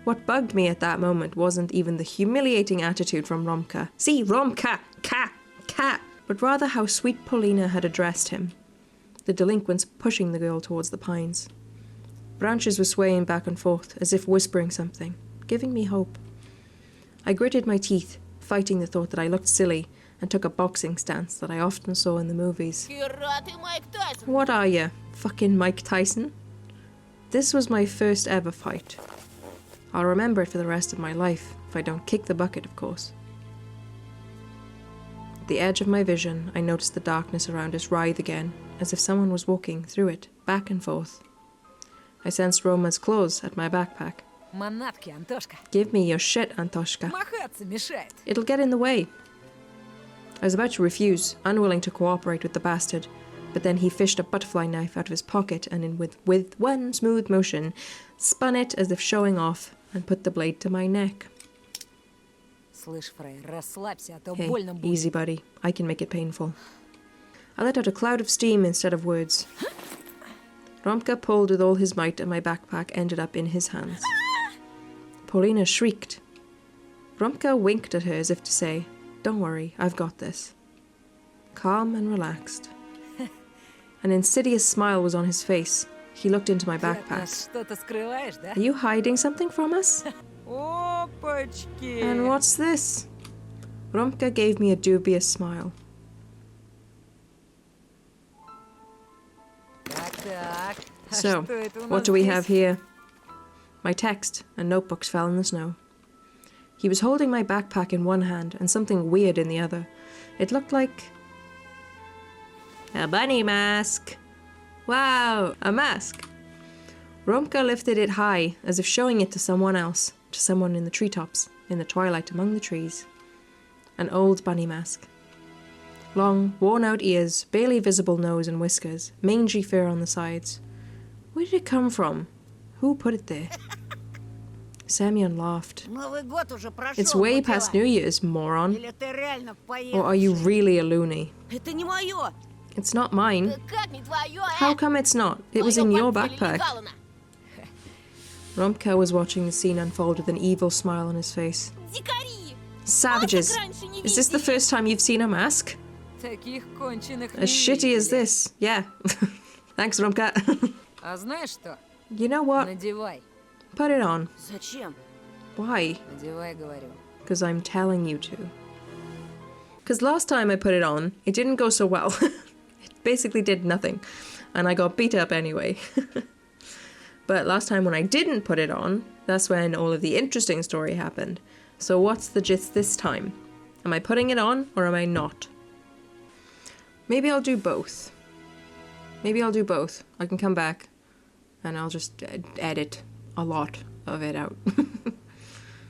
What bugged me at that moment wasn't even the humiliating attitude from Romka. See, Romka! Ka! But rather how sweet Polina had addressed him. The delinquents pushing the girl towards the pines. Branches were swaying back and forth, as if whispering something, giving me hope. I gritted my teeth, fighting the thought that I looked silly, and took a boxing stance that I often saw in the movies.
Хера ты, Майк Тайсон!
What are you, fucking Mike Tyson? This was my first ever fight. I'll remember it for the rest of my life, if I don't kick the bucket, of course. At the edge of my vision, I noticed the darkness around us writhe again, as if someone was walking through it, back and forth. I sensed Roma's claws at my backpack.
Манатки, Антошка.
Give me your shit, Antoshka.
Махаться мешает.
It'll get in the way. I was about to refuse, unwilling to cooperate with the bastard, but then he fished a butterfly knife out of his pocket and with one smooth motion, spun it as if showing off and put the blade to my neck.
Слышь, Фрей, расслабься, а то
Hey,
больно будет.
easy buddy, I can make it painful. I let out a cloud of steam instead of words. Romka pulled with all his might and my backpack ended up in his hands. Polina shrieked. Romka winked at her as if to say, "Don't worry, I've got this." Calm and relaxed. An insidious smile was on his face. He looked into my
Ты от
backpack.
нас что-то скрываешь, да?
Are you hiding something from us?
Опачки!
And what's this? Romka gave me a dubious smile.
Так. А
So,
что это у нас
what do we
здесь?
have here? My text and notebooks fell in the snow. He was holding my backpack in one hand and something weird in the other. It looked like a bunny mask. Wow, a mask. Romka lifted it high, as if showing it to someone else, to someone in the treetops, in the twilight among the trees. An old bunny mask. Long, worn-out ears, barely visible nose and whiskers, mangy fur on the sides. Where did it come from? Who put it there? Semyon laughed.
Новый год уже прошел.
It's way past New Year's, moron.
Или ты реально
Or are you
поехавший?
really a loony?
Это не мое.
It's not mine.
Как не твое,
How come it's not? It was in your backpack. Romka was watching the scene unfold with an evil smile on his face.
Дикари!
Savages!
раньше не
Is this the
видели.
first time you've seen a mask?
Таких конченых
As
не
shitty as
видели.
this. Yeah. Thanks, Romka.
А знаешь что?
You know what?
Надевай.
Put it on.
Зачем?
Why?
Надевай, говорю.
Because I'm telling you to. Because last time I put it on, it didn't go so well. It basically did nothing. And I got beat up anyway. But last time when I didn't put it on, that's when all of the interesting story happened. So what's the gist this time? Am I putting it on or am I not? Maybe I'll do both. Maybe I'll do both. I can come back and I'll just edit a lot of it out.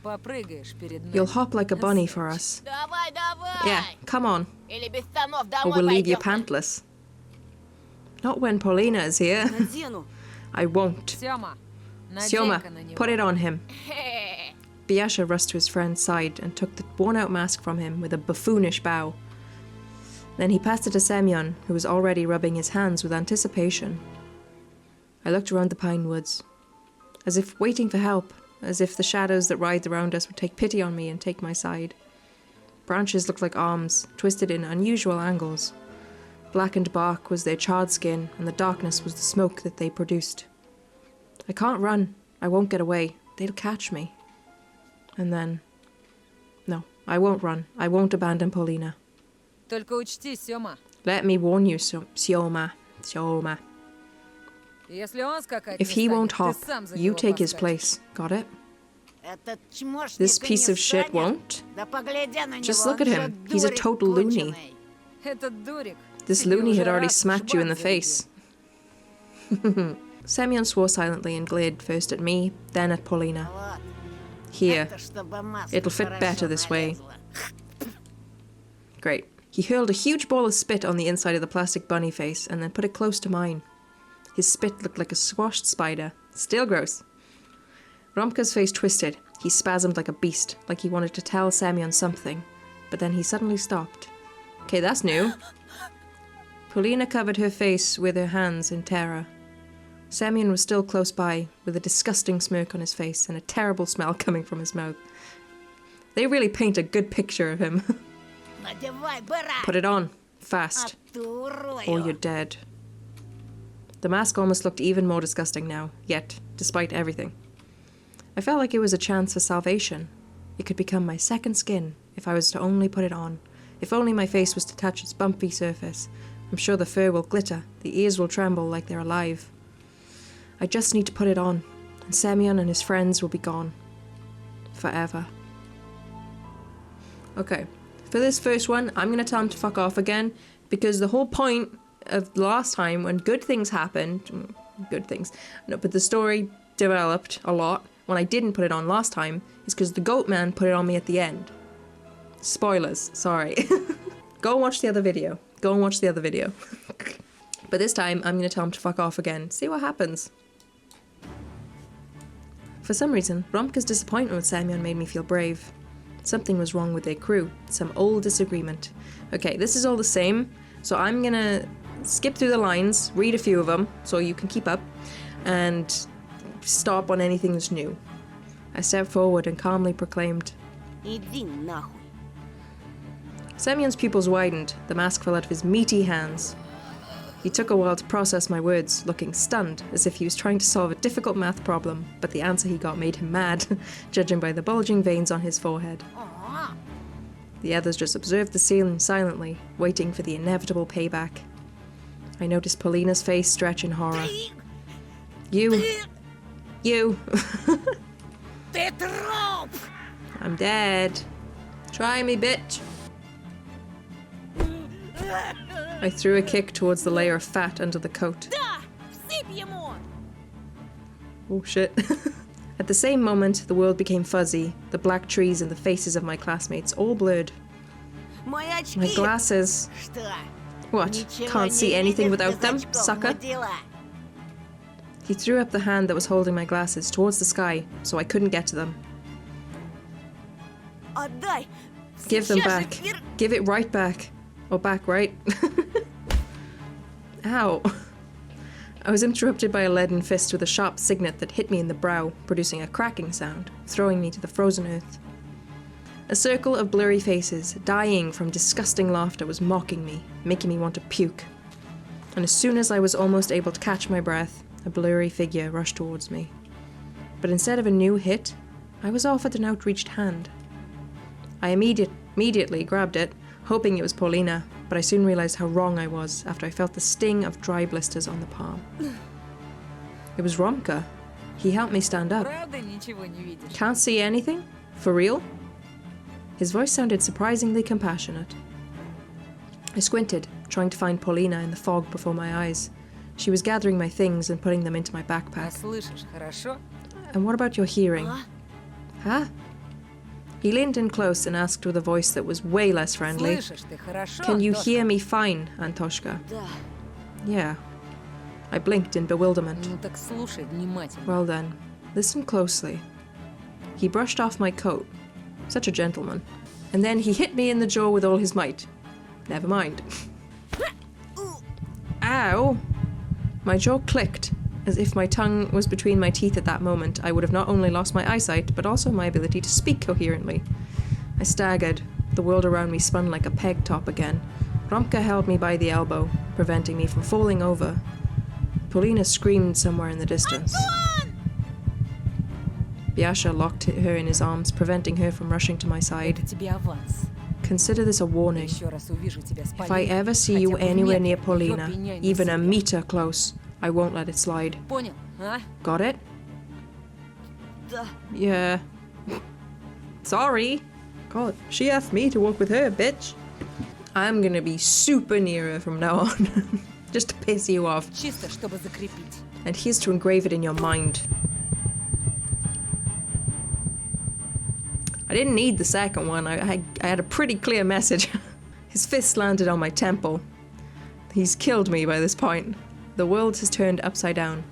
Попрыгаешь перед нами.
You'll hop like a bunny for us.
Давай, давай!
Yeah, come on.
Или без штанов
Or
домой
we'll leave you
пойдем.
pantless. Not when Polina is here.
Надену.
I won't.
Сёма,
Sioma,
надень-ка на него.
put it on him. Biasha rushed to his friend's side and took the worn-out mask from him with a buffoonish bow. Then he passed it to Semyon, who was already rubbing his hands with anticipation. I looked around the pine woods, as if waiting for help, as if the shadows that writhed around us would take pity on me and take my side. Branches looked like arms, twisted in unusual angles. Blackened bark was their charred skin, and the darkness was the smoke that they produced. I can't run. I won't get away. They'll catch me. And then... No, I won't run. I won't abandon Polina.
Только учти, Сёма,
Let me warn you, Sioma.
если он скакать
If
не
he won't
станет,
hop,
ты сам за
you
него
take his
поскачешь.
place. Got it?
Этот чмошник
This
и
piece
не
of shit
встанет.
won't?
Да погляди на
Just
него,
look at
он
him.
же
He's a
дурик
total loony.
конченый.
Этот дурик.
This
тебе
loony
уже
had already
раз
smacked you in the
шбат
face. Semyon swore silently and glared first at me, then at Polina.
Вот.
Here.
Это чтобы маска
It'll fit
хорошо
better this way.
налезла.
Great. He hurled a huge ball of spit on the inside of the plastic bunny face and then put it close to mine. His spit looked like a squashed spider. Still gross. Romka's face twisted. He spasmed like a beast, like he wanted to tell Semyon something. But then he suddenly stopped. Okay, that's new. Polina covered her face with her hands in terror. Semyon was still close by, with a disgusting smirk on his face and a terrible smell coming from his mouth. They really paint a good picture of him.
Надевай, быра!
Put it on. Fast.
Оттурую.
Or you're dead. The mask almost looked even more disgusting now, yet, despite everything. I felt like it was a chance for salvation. It could become my second skin if I was to only put it on. If only my face was to touch its bumpy surface. I'm sure the fur will glitter, the ears will tremble like they're alive. I just need to put it on, and Semyon and his friends will be gone. Forever. Okay, For this first one, I'm going to tell him to fuck off again, because the whole point of the last time when good things happened, no, but the story developed a lot when I didn't put it on last time, is because the goat man put it on me at the end. Spoilers, sorry. Go and watch the other video. Go and watch the other video. But this time, I'm going to tell him to fuck off again. See what happens. For some reason, Romka's disappointment with Semyon made me feel brave. Something was wrong with their crew. Some old disagreement. Okay, this is all the same, so I'm going to skip through the lines, read a few of them, so you can keep up, and stop on anything that's new. I stepped forward and calmly proclaimed,
Иди нахуй.
Semyon's pupils widened. The mask fell out of his meaty hands. He took a while to process my words, looking stunned, as if he was trying to solve a difficult math problem, but the answer he got made him mad, judging by the bulging veins on his forehead. The others just observed the scene silently, waiting for the inevitable payback. I noticed Polina's face stretch in horror. You.
Ты труп!
I'm dead. Try me, bitch. I threw a kick towards the layer of fat under the coat.
Да! Всыпь ему!
Oh shit. At the same moment, the world became fuzzy, the black trees and the faces of my classmates all blurred.
Мои очки!
My glasses.
Что?
What?
Ничего
Can't
не
see anything
видишь
without
без
them,
очков,
sucker?
мудила?
He threw up the hand that was holding my glasses towards the sky, so I couldn't get to them.
Отдай!
Give them
Сейчас же
back.
вер-
Give it right back. Or back right. Ow. I was interrupted by a leaden fist with a sharp signet that hit me in the brow, producing a cracking sound, throwing me to the frozen earth. A circle of blurry faces, dying from disgusting laughter, was mocking me, making me want to puke. And as soon as I was almost able to catch my breath, a blurry figure rushed towards me. But instead of a new hit, I was offered an outreached hand. I immediately grabbed it, hoping it was Polina, but I soon realized how wrong I was after I felt the sting of dry blisters on the palm. It was Romka. He helped me stand up.
Правда ничего не видишь?
Can't see anything? For real? His voice sounded surprisingly compassionate. I squinted, trying to find Polina in the fog before my eyes. She was gathering my things and putting them into my
А
backpack.
слышишь, хорошо?
And what about your hearing?
А?
Huh? He leaned in close and asked with a voice that was way less friendly.
Слышишь ты хорошо?
Can you
Антошка?
hear me fine, Antoshka?
Да.
Yeah. I blinked in bewilderment.
Ну так слушай внимательно.
Well then, listen closely. He brushed off my coat. Such a gentleman. And then he hit me in the jaw with all his might. Never mind. Ow! My jaw clicked, as if my tongue was between my teeth at that moment. I would have not only lost my eyesight, but also my ability to speak coherently. I staggered. The world around me spun like a peg top again. Romka held me by the elbow, preventing me from falling over. Polina screamed somewhere in the distance. Biasha locked her in his arms, preventing her from rushing to my side.
Это тебе аванс.
Consider this a warning.
Еще раз увижу тебя с
If I
Полиной,
ever see
хотя
you
бы
anywhere
метр,
near
её
Polina,
пеняй на
even a
себя.
meter close, I won't let it slide.
Понял, а?
Got it?
Да.
Yeah. Sorry. God, she asked me to walk with her, bitch. I'm gonna be super near her from now on. Just to piss you off.
Чисто, чтобы закрепить.
And here's to engrave it in your mind. I didn't need the second one. I had a pretty clear message. His fist landed on my temple. He's killed me by this point. The world has turned upside down.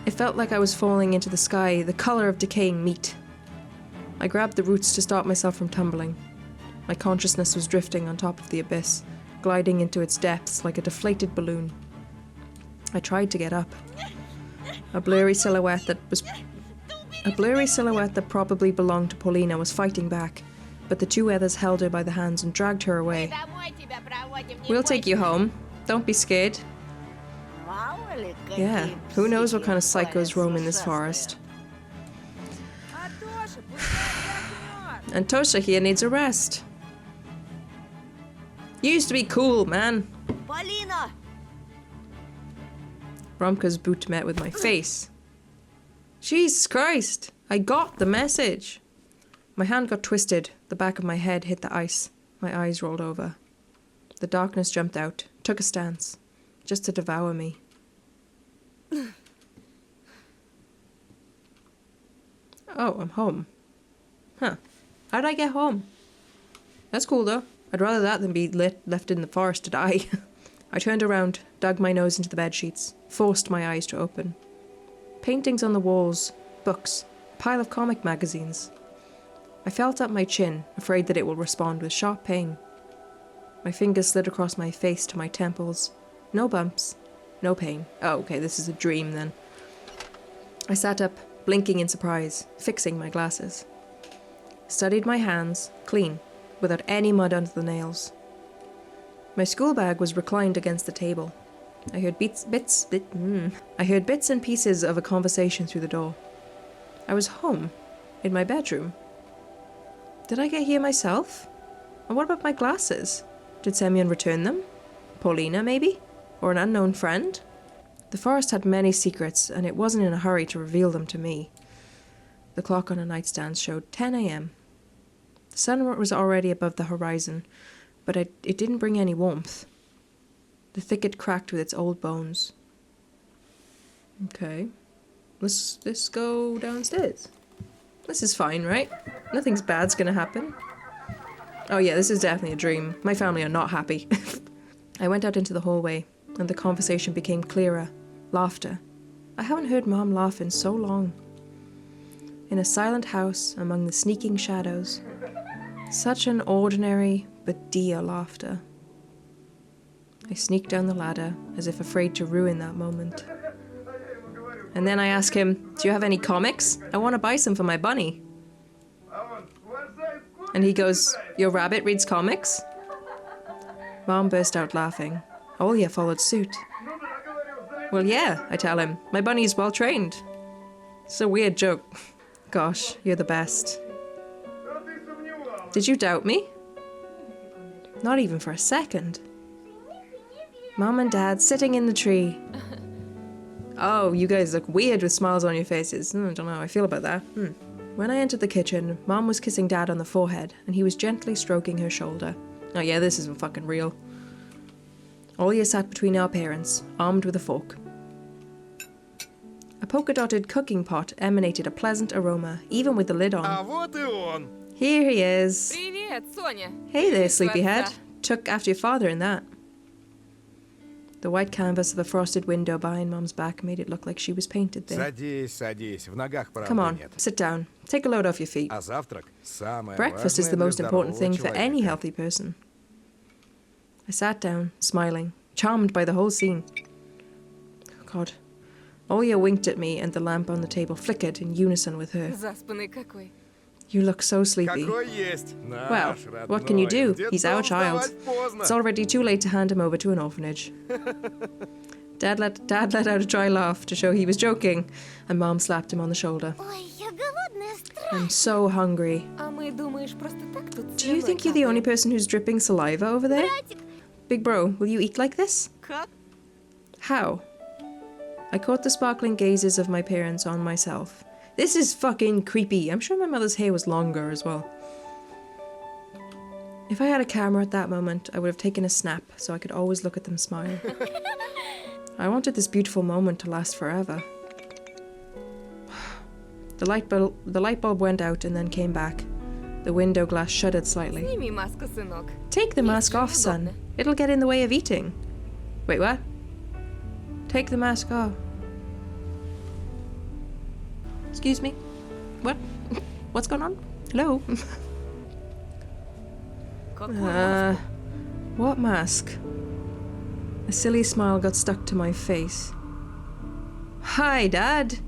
It felt like I was falling into the sky, the color of decaying meat. I grabbed the roots to stop myself from tumbling. My consciousness was drifting on top of the abyss, gliding into its depths like a deflated balloon. I tried to get up. A blurry silhouette that probably belonged to Polina was fighting back, but the two others held her by the hands and dragged her away.
Домой тебя проводим, не
We'll take you
бойся.
home. Don't be scared.
Мало ли,
Yeah,
какие
who knows what kind of
психи
psychos roam in this
ужасные.
forest.
Антоша, пускай отдохнет.
And Tosha here needs a rest. You used to be cool, man.
Полина!
Romka's boot met with my face. Jesus Christ! I got the message. My hand got twisted. The back of my head hit the ice. My eyes rolled over. The darkness jumped out, took a stance, just to devour me. Oh, I'm home. Huh. How'd I get home? That's cool, though. I'd rather that than be left in the forest to die. I turned around, dug my nose into the bedsheets, forced my eyes to open. Paintings on the walls, books, a pile of comic magazines. I felt up my chin, afraid that it will respond with sharp pain. My fingers slid across my face to my temples. No bumps, no pain. Oh, okay, this is a dream then. I sat up, blinking in surprise, fixing my glasses. Studied my hands, clean, without any mud under the nails. My school bag was reclined against the table. I heard bits and pieces of a conversation through the door. I was home, in my bedroom. Did I get here myself? And what about my glasses? Did Semyon return them? Polina, maybe? Or an unknown friend? The forest had many secrets, and it wasn't in a hurry to reveal them to me. The clock on a nightstand showed 10 a.m. The sun was already above the horizon, but it didn't bring any warmth. The thicket cracked with its old bones. Okay. Let's go downstairs. This is fine, right? Nothing's bad's gonna happen. Oh yeah, this is definitely a dream. My family are not happy. I went out into the hallway, and the conversation became clearer. Laughter. I haven't heard Mom laugh in so long. In a silent house among the sneaking shadows. Such an ordinary but dear laughter. I sneaked down the ladder, as if afraid to ruin that moment. And then I ask him, do you have any comics? I want to buy some for my bunny. And he goes, your rabbit reads comics? Mom burst out laughing. Olya followed suit. Well, yeah, I tell him. My bunny's well trained. It's a weird joke. Gosh, you're the best. Did you doubt me? Not even for a second. Mom and Dad sitting in the tree. Oh, you guys look weird with smiles on your faces. I don't know how I feel about that. When I entered the kitchen, Mom was kissing Dad on the forehead, and he was gently stroking her shoulder. Oh yeah, this isn't fucking real. Olya sat between our parents, armed with a fork. A polka-dotted cooking pot emanated a pleasant aroma, even with the lid on.
А вот и он.
Here he is.
Привет, Соня.
Hey there, sleepyhead. Took after your father in that. The white canvas of the frosted window behind Mom's back made it look like she was painted there.
Садись, садись. В ногах
Come
правды
on,
нет.
sit down. Take a load off your feet.
А завтрак самое
Breakfast is
важное
the
для
most important
здорового
thing for any
человека.
healthy person. I sat down, smiling, charmed by the whole scene. Oh, God. Olya winked at me and the lamp on the table flickered in unison with her.
Заспанный какой.
You look so sleepy.
Какой есть.
Well,
Наш
what can you do?
родной.
He's our
Детдом
child.
вставать поздно.
It's already too late to hand him over to an orphanage. Dad let out a dry laugh to show he was joking, and Mom slapped him on the shoulder.
Ой, я голодная,
I'm so hungry.
А мы, думаешь, просто так тут
Do you think you're the only person who's dripping saliva over there? Big bro, will you eat like this?
Как?
How? I caught the sparkling gazes of my parents on myself. This is fucking creepy. I'm sure my mother's hair was longer as well. If I had a camera at that moment, I would have taken a snap so I could always look at them smile. I wanted this beautiful moment to last forever. The light bulb went out and then came back. The window glass shuddered slightly.
Сними маску, сынок.
Take the mask off, son. It'll get in the way of eating. Wait, what? Take the mask off. Excuse me? What? What's going on? Hello?
Какой
What mask? A silly smile got stuck to my face. Hi, Dad.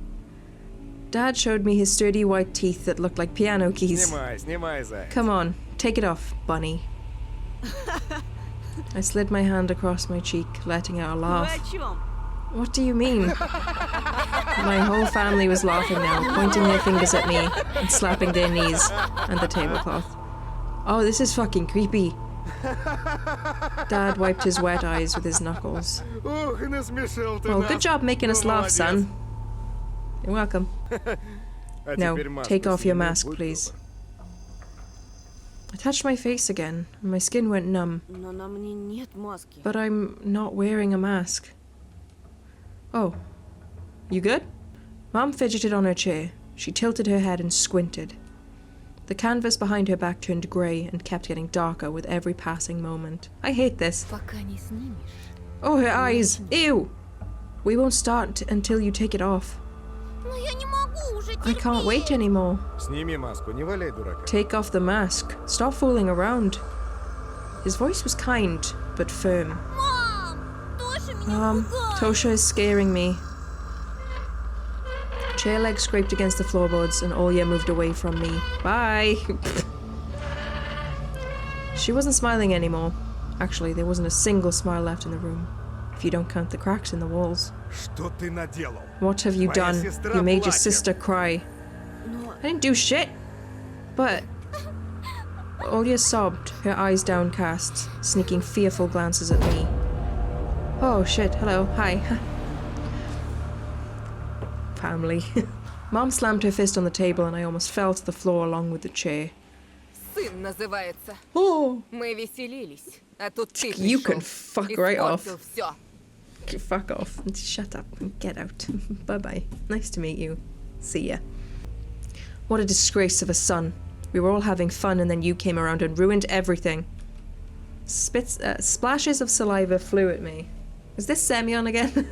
Dad showed me his sturdy white teeth that looked like piano keys.
Снимай, заяц.
Come on, take it off, bunny. I slid my hand across my cheek, letting out a
Вы
laugh.
о чем?
What do you mean? My whole family was laughing now, pointing their fingers at me and slapping their knees and the tablecloth. Oh, this is fucking creepy. Dad wiped his wet eyes with his knuckles.
Ух, насмешил ты
Well,
нас.
good job making us
Ну,
laugh,
молодец.
son. You're welcome.
А
No,
теперь маску
take off your
сними,
mask,
будь
please.
добр.
I touched my face again, and my skin went numb.
Но на мне нет маски.
But I'm not wearing a mask. Oh. You good? Mom fidgeted on her chair. She tilted her head and squinted. The canvas behind her back turned grey and kept getting darker with every passing moment. I hate this.
Пока не снимешь.
Oh, her eyes! Ew! We won't start until you take it off.
Но я не могу уже
I can't wait anymore.
Сними маску, не валяй дурака.
Take off the mask. Stop fooling around. His voice was kind, but firm.
Мам! Тоша меня пугает!
Tosha is scaring me. Chair legs scraped against the floorboards and Olya moved away from me. Bye! She wasn't smiling anymore. Actually, there wasn't a single smile left in the room, if you don't count the cracks in the walls.
Что ты наделал?
What have you
Твоя
done?
сестра
You made your
плачет.
sister cry. I didn't do shit! But... Olya sobbed, her eyes downcast, sneaking fearful glances at me. Oh shit, hello, hi. Family. Mom slammed her fist on the table and I almost fell to the floor along with the chair.
Сын называется.
Oh!
Мы веселились, а тут ты
You
пришел.
can fuck right off.
Испортил всё.
Fuck off. Shut up and get out. Bye-bye. Nice to meet you. See ya. What a disgrace of a son. We were all having fun and then you came around and ruined everything. Splashes of saliva flew at me. Is this Semyon again?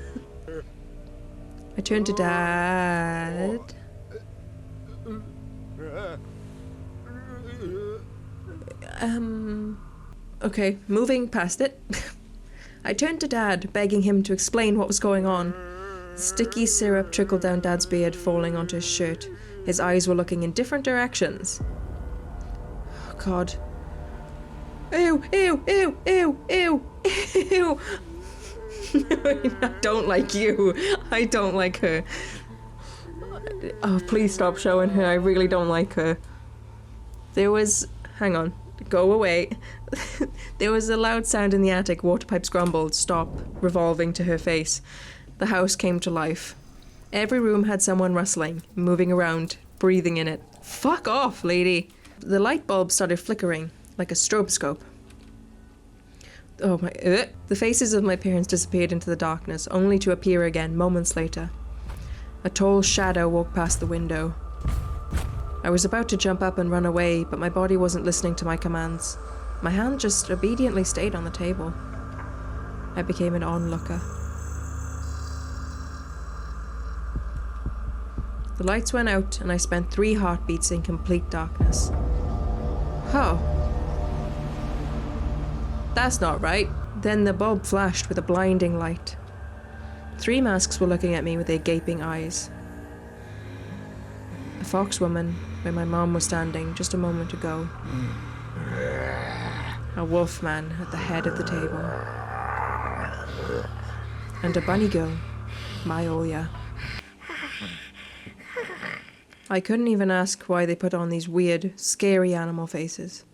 I turned to Dad. Okay, moving past it. I turned to Dad, begging him to explain what was going on. Sticky syrup trickled down Dad's beard, falling onto his shirt. His eyes were looking in different directions. Oh, God. Ew, ew, ew, ew, ew, ew. I don't like you. I don't like her. Oh, please stop showing her. I really don't like her. There was... Hang on. Go away. There was a loud sound in the attic. Water pipes grumbled. Stop. Revolving to her face. The house came to life. Every room had someone rustling, moving around, breathing in it. Fuck off, lady. The light bulb started flickering, like a stroboscope. Oh my... The faces of my parents disappeared into the darkness, only to appear again moments later. A tall shadow walked past the window. I was about to jump up and run away, but my body wasn't listening to my commands. My hand just obediently stayed on the table. I became an onlooker. The lights went out, and I spent 3 heartbeats in complete darkness. Oh. That's not right. Then the bulb flashed with a blinding light. 3 masks were looking at me with their gaping eyes. A fox woman, where my mom was standing just a moment ago. A wolf man at the head of the table. And a bunny girl, my Olya. I couldn't even ask why they put on these weird, scary animal faces,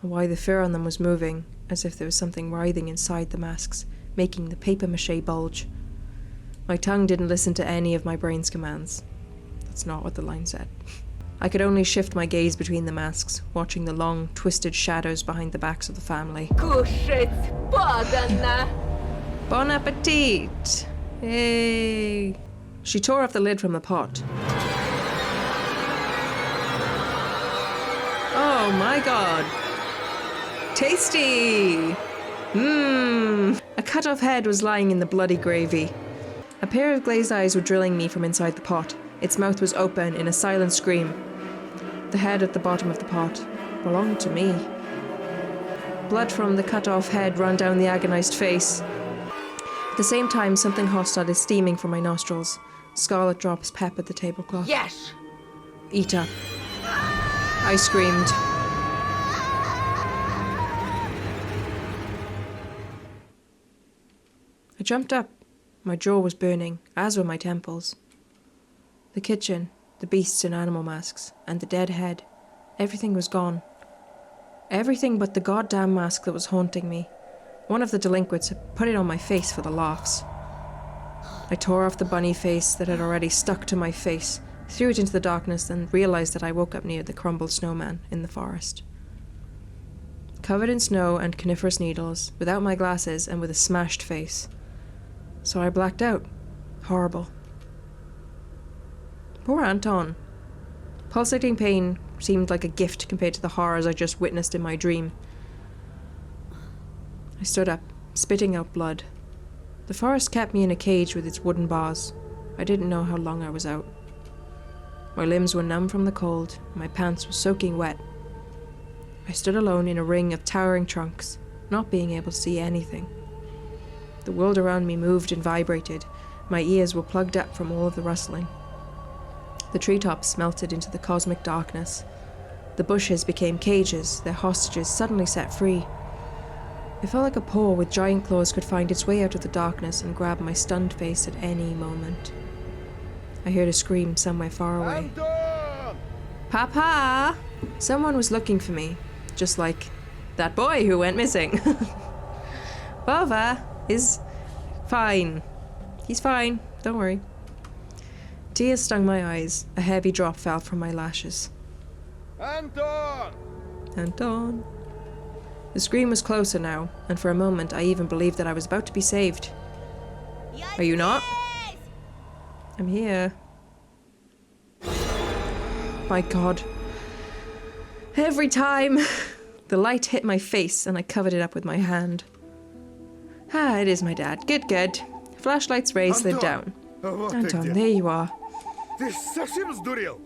or why the fur on them was moving, as if there was something writhing inside the masks, making the papier-mâché bulge. My tongue didn't listen to any of my brain's commands. That's not what the line said. I could only shift my gaze between the masks, watching the long, twisted shadows behind the backs of the family.
Кушать подано!
Bon appetit! Yay! She tore off the lid from the pot. Oh my god! Tasty! Mmm! A cut-off head was lying in the bloody gravy. A pair of glazed eyes were drilling me from inside the pot. Its mouth was open in a silent scream. The head at the bottom of the pot belonged to me. Blood from the cut-off head ran down the agonized face. At the same time, something hot started steaming from my nostrils. Scarlet drops peppered the tablecloth.
Ешь!
Eat up. I screamed. I jumped up. My jaw was burning, as were my temples. The kitchen, the beasts in animal masks, and the dead head. Everything was gone. Everything but the goddamn mask that was haunting me. One of the delinquents had put it on my face for the laughs. I tore off the bunny face that had already stuck to my face, threw it into the darkness, and realized that I woke up near the crumbled snowman in the forest. covered in snow and coniferous needles, without my glasses and with a smashed face. So I blacked out. Horrible. Poor Anton. Pulsating pain seemed like a gift compared to the horrors I just witnessed in my dream. I stood up, spitting out blood. The forest kept me in a cage with its wooden bars. I didn't know how long I was out. My limbs were numb from the cold, and my pants were soaking wet. I stood alone in a ring of towering trunks, not being able to see anything. The world around me moved and vibrated. My ears were plugged up from all of the rustling. The treetops melted into the cosmic darkness. The bushes became cages, their hostages suddenly set free. It felt like a paw with giant claws could find its way out of the darkness and grab my stunned face at any moment. I heard a scream somewhere far away.
Антон!
Papa! Someone was looking for me, just like that boy who went missing. Bova is fine. He's fine, don't worry. Tears stung my eyes. A heavy drop fell from my lashes.
Антон!
Anton. The scream was closer now, and for a moment I even believed that I was about to be saved. Are you not? I'm here. My God. Every time the light hit my face and I covered it up with my hand. Ah, it is my dad. Good, good. Flashlight's rays slid down.
Вот ты
Anton,
где.
there you are.
Ты совсем сдурел?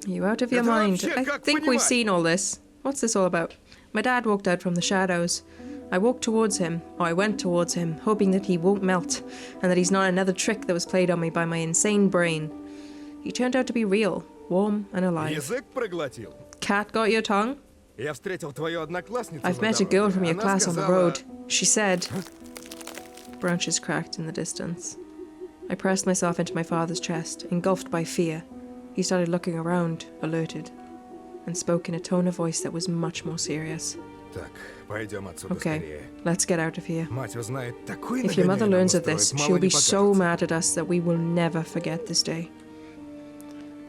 Are you out of your
Это
mind?
вообще
I
как
think we've
понимать?
seen all this. What's this all about? My dad walked out from the shadows. I walked towards him, or I went towards him, hoping that he won't melt, and that he's not another trick that was played on me by my insane brain. He turned out to be real, warm and alive.
Язык проглотил.
Cat got your tongue?
Я встретил твою одноклассницу
I've
на
met a
дороге.
girl from your
Она
class on the
сказала,
road. She said... Branches cracked in the distance. I pressed myself into my father's chest, engulfed by fear. He started looking around, alerted, and spoke in a tone of voice that was much more serious.
Так, пойдем отсюда
Okay,
скорее.
let's get out of here.
Мать узнает такой
If your mother
нагоняй нам
learns of
устроит,
this,
мало
she'll
не
be so
покажется.
mad at us that we will never forget this day.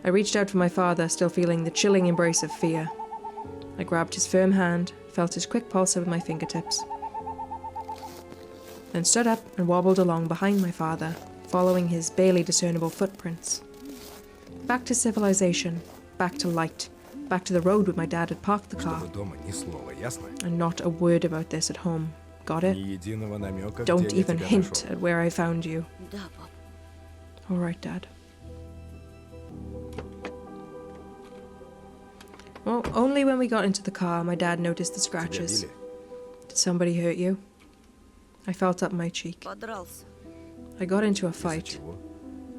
I reached out for my father, still feeling the chilling embrace of fear. I grabbed his firm hand, felt his quick pulse with my fingertips, then stood up and wobbled along behind my father, following his barely discernible footprints. Back to civilization, back to light, back to the road where my dad had parked the car,
Чтобы дома ни слова, ясно?
and not a word about this at home. Got it?
Ни единого намека,
Don't
где я
even
тебя
hint
нашел.
at where I found you.
Да, пап.
All right, Dad. Well, only when we got into the car, my dad noticed the
Тебя
scratches.
били?
Did somebody hurt you? I felt up my cheek.
Подрался.
I got into a
Из-за
fight.
чего?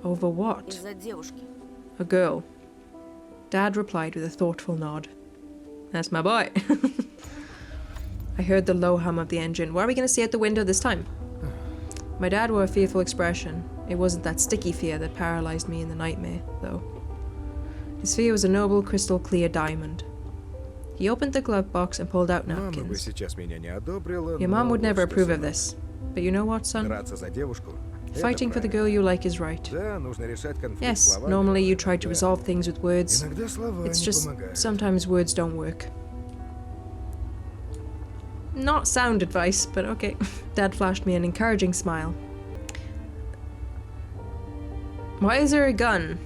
Over what?
Из-за девушки.
A girl. Dad replied with a thoughtful nod. That's my boy. I heard the low hum of the engine. What are we going to see out the window this time? My dad wore a fearful expression. It wasn't that sticky fear that paralyzed me in the nightmare, though. His fear was a noble, crystal clear diamond. He opened the glove box and pulled out
Мама бы
napkins.
сейчас меня не одобрила,
Your mom
но
would never
вот что,
approve of
сынок,
this. But you know what, son?
драться за девушку — это
Fighting for the
правильно.
girl you like is right.
Да, нужно решать конфликт
Yes,
словами.
normally you try to
Да.
resolve things with words.
Иногда слова
It's
не
just
помогают.
sometimes words don't work. Not sound advice, but okay. Dad flashed me an encouraging smile. Why is there a gun?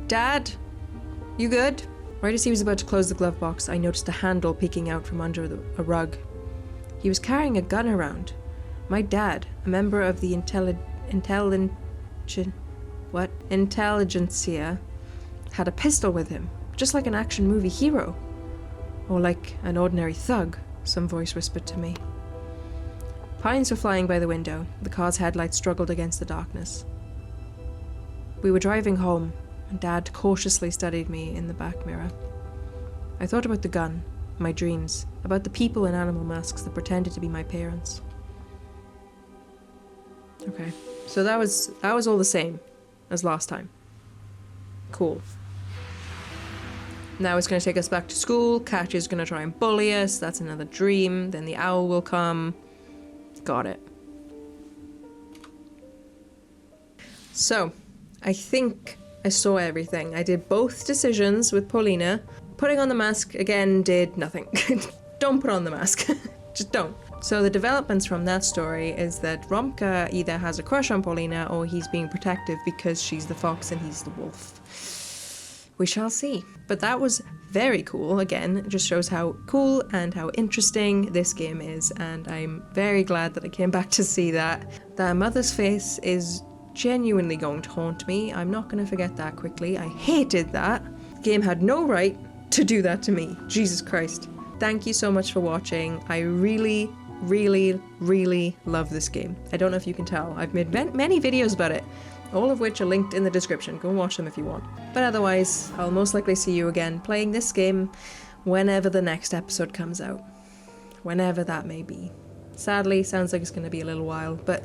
Dad? You good? Right as he was about to close the glove box, I noticed a handle peeking out from under a rug. He was carrying a gun around. My dad, a member of the intelligentsia, had a pistol with him, just like an action movie hero. Or like an ordinary thug, some voice whispered to me. Pines were flying by the window. The car's headlights struggled against the darkness. We were driving home, and Dad cautiously studied me in the back mirror. I thought about the gun, my dreams, about the people in animal masks that pretended to be my parents. Okay, so that was all the same as last time. Cool. Now it's going to take us back to school. Catch is going to try and bully us. That's another dream. Then the owl will come. Got it. So, I think I saw everything. I did both decisions with Polina. Putting on the mask again did nothing. don't put on the mask. Just don't. So the developments from that story is that Romka either has a crush on Polina or he's being protective because she's the fox and he's the wolf. We shall see. But that was very cool. Again, it just shows how cool and how interesting this game is, and I'm very glad that I came back to see that. The mother's face is genuinely going to haunt me. I'm not going to forget that quickly. I hated that. The game had no right to do that to me. Jesus Christ. Thank you so much for watching. I really, really, really love this game. I don't know if you can tell. I've made many videos about it, all of which are linked in the description. Go and watch them if you want. But otherwise, I'll most likely see you again playing this game whenever the next episode comes out. Whenever that may be. Sadly, sounds like it's going to be a little while, but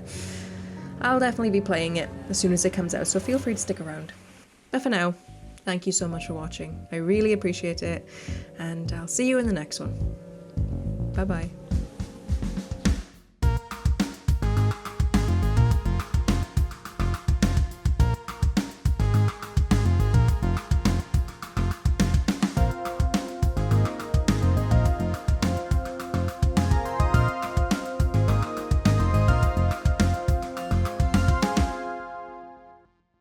I'll definitely be playing it as soon as it comes out, so feel free to stick around. But for now, thank you so much for watching. I really appreciate it, and I'll see you in the next one. Bye-bye.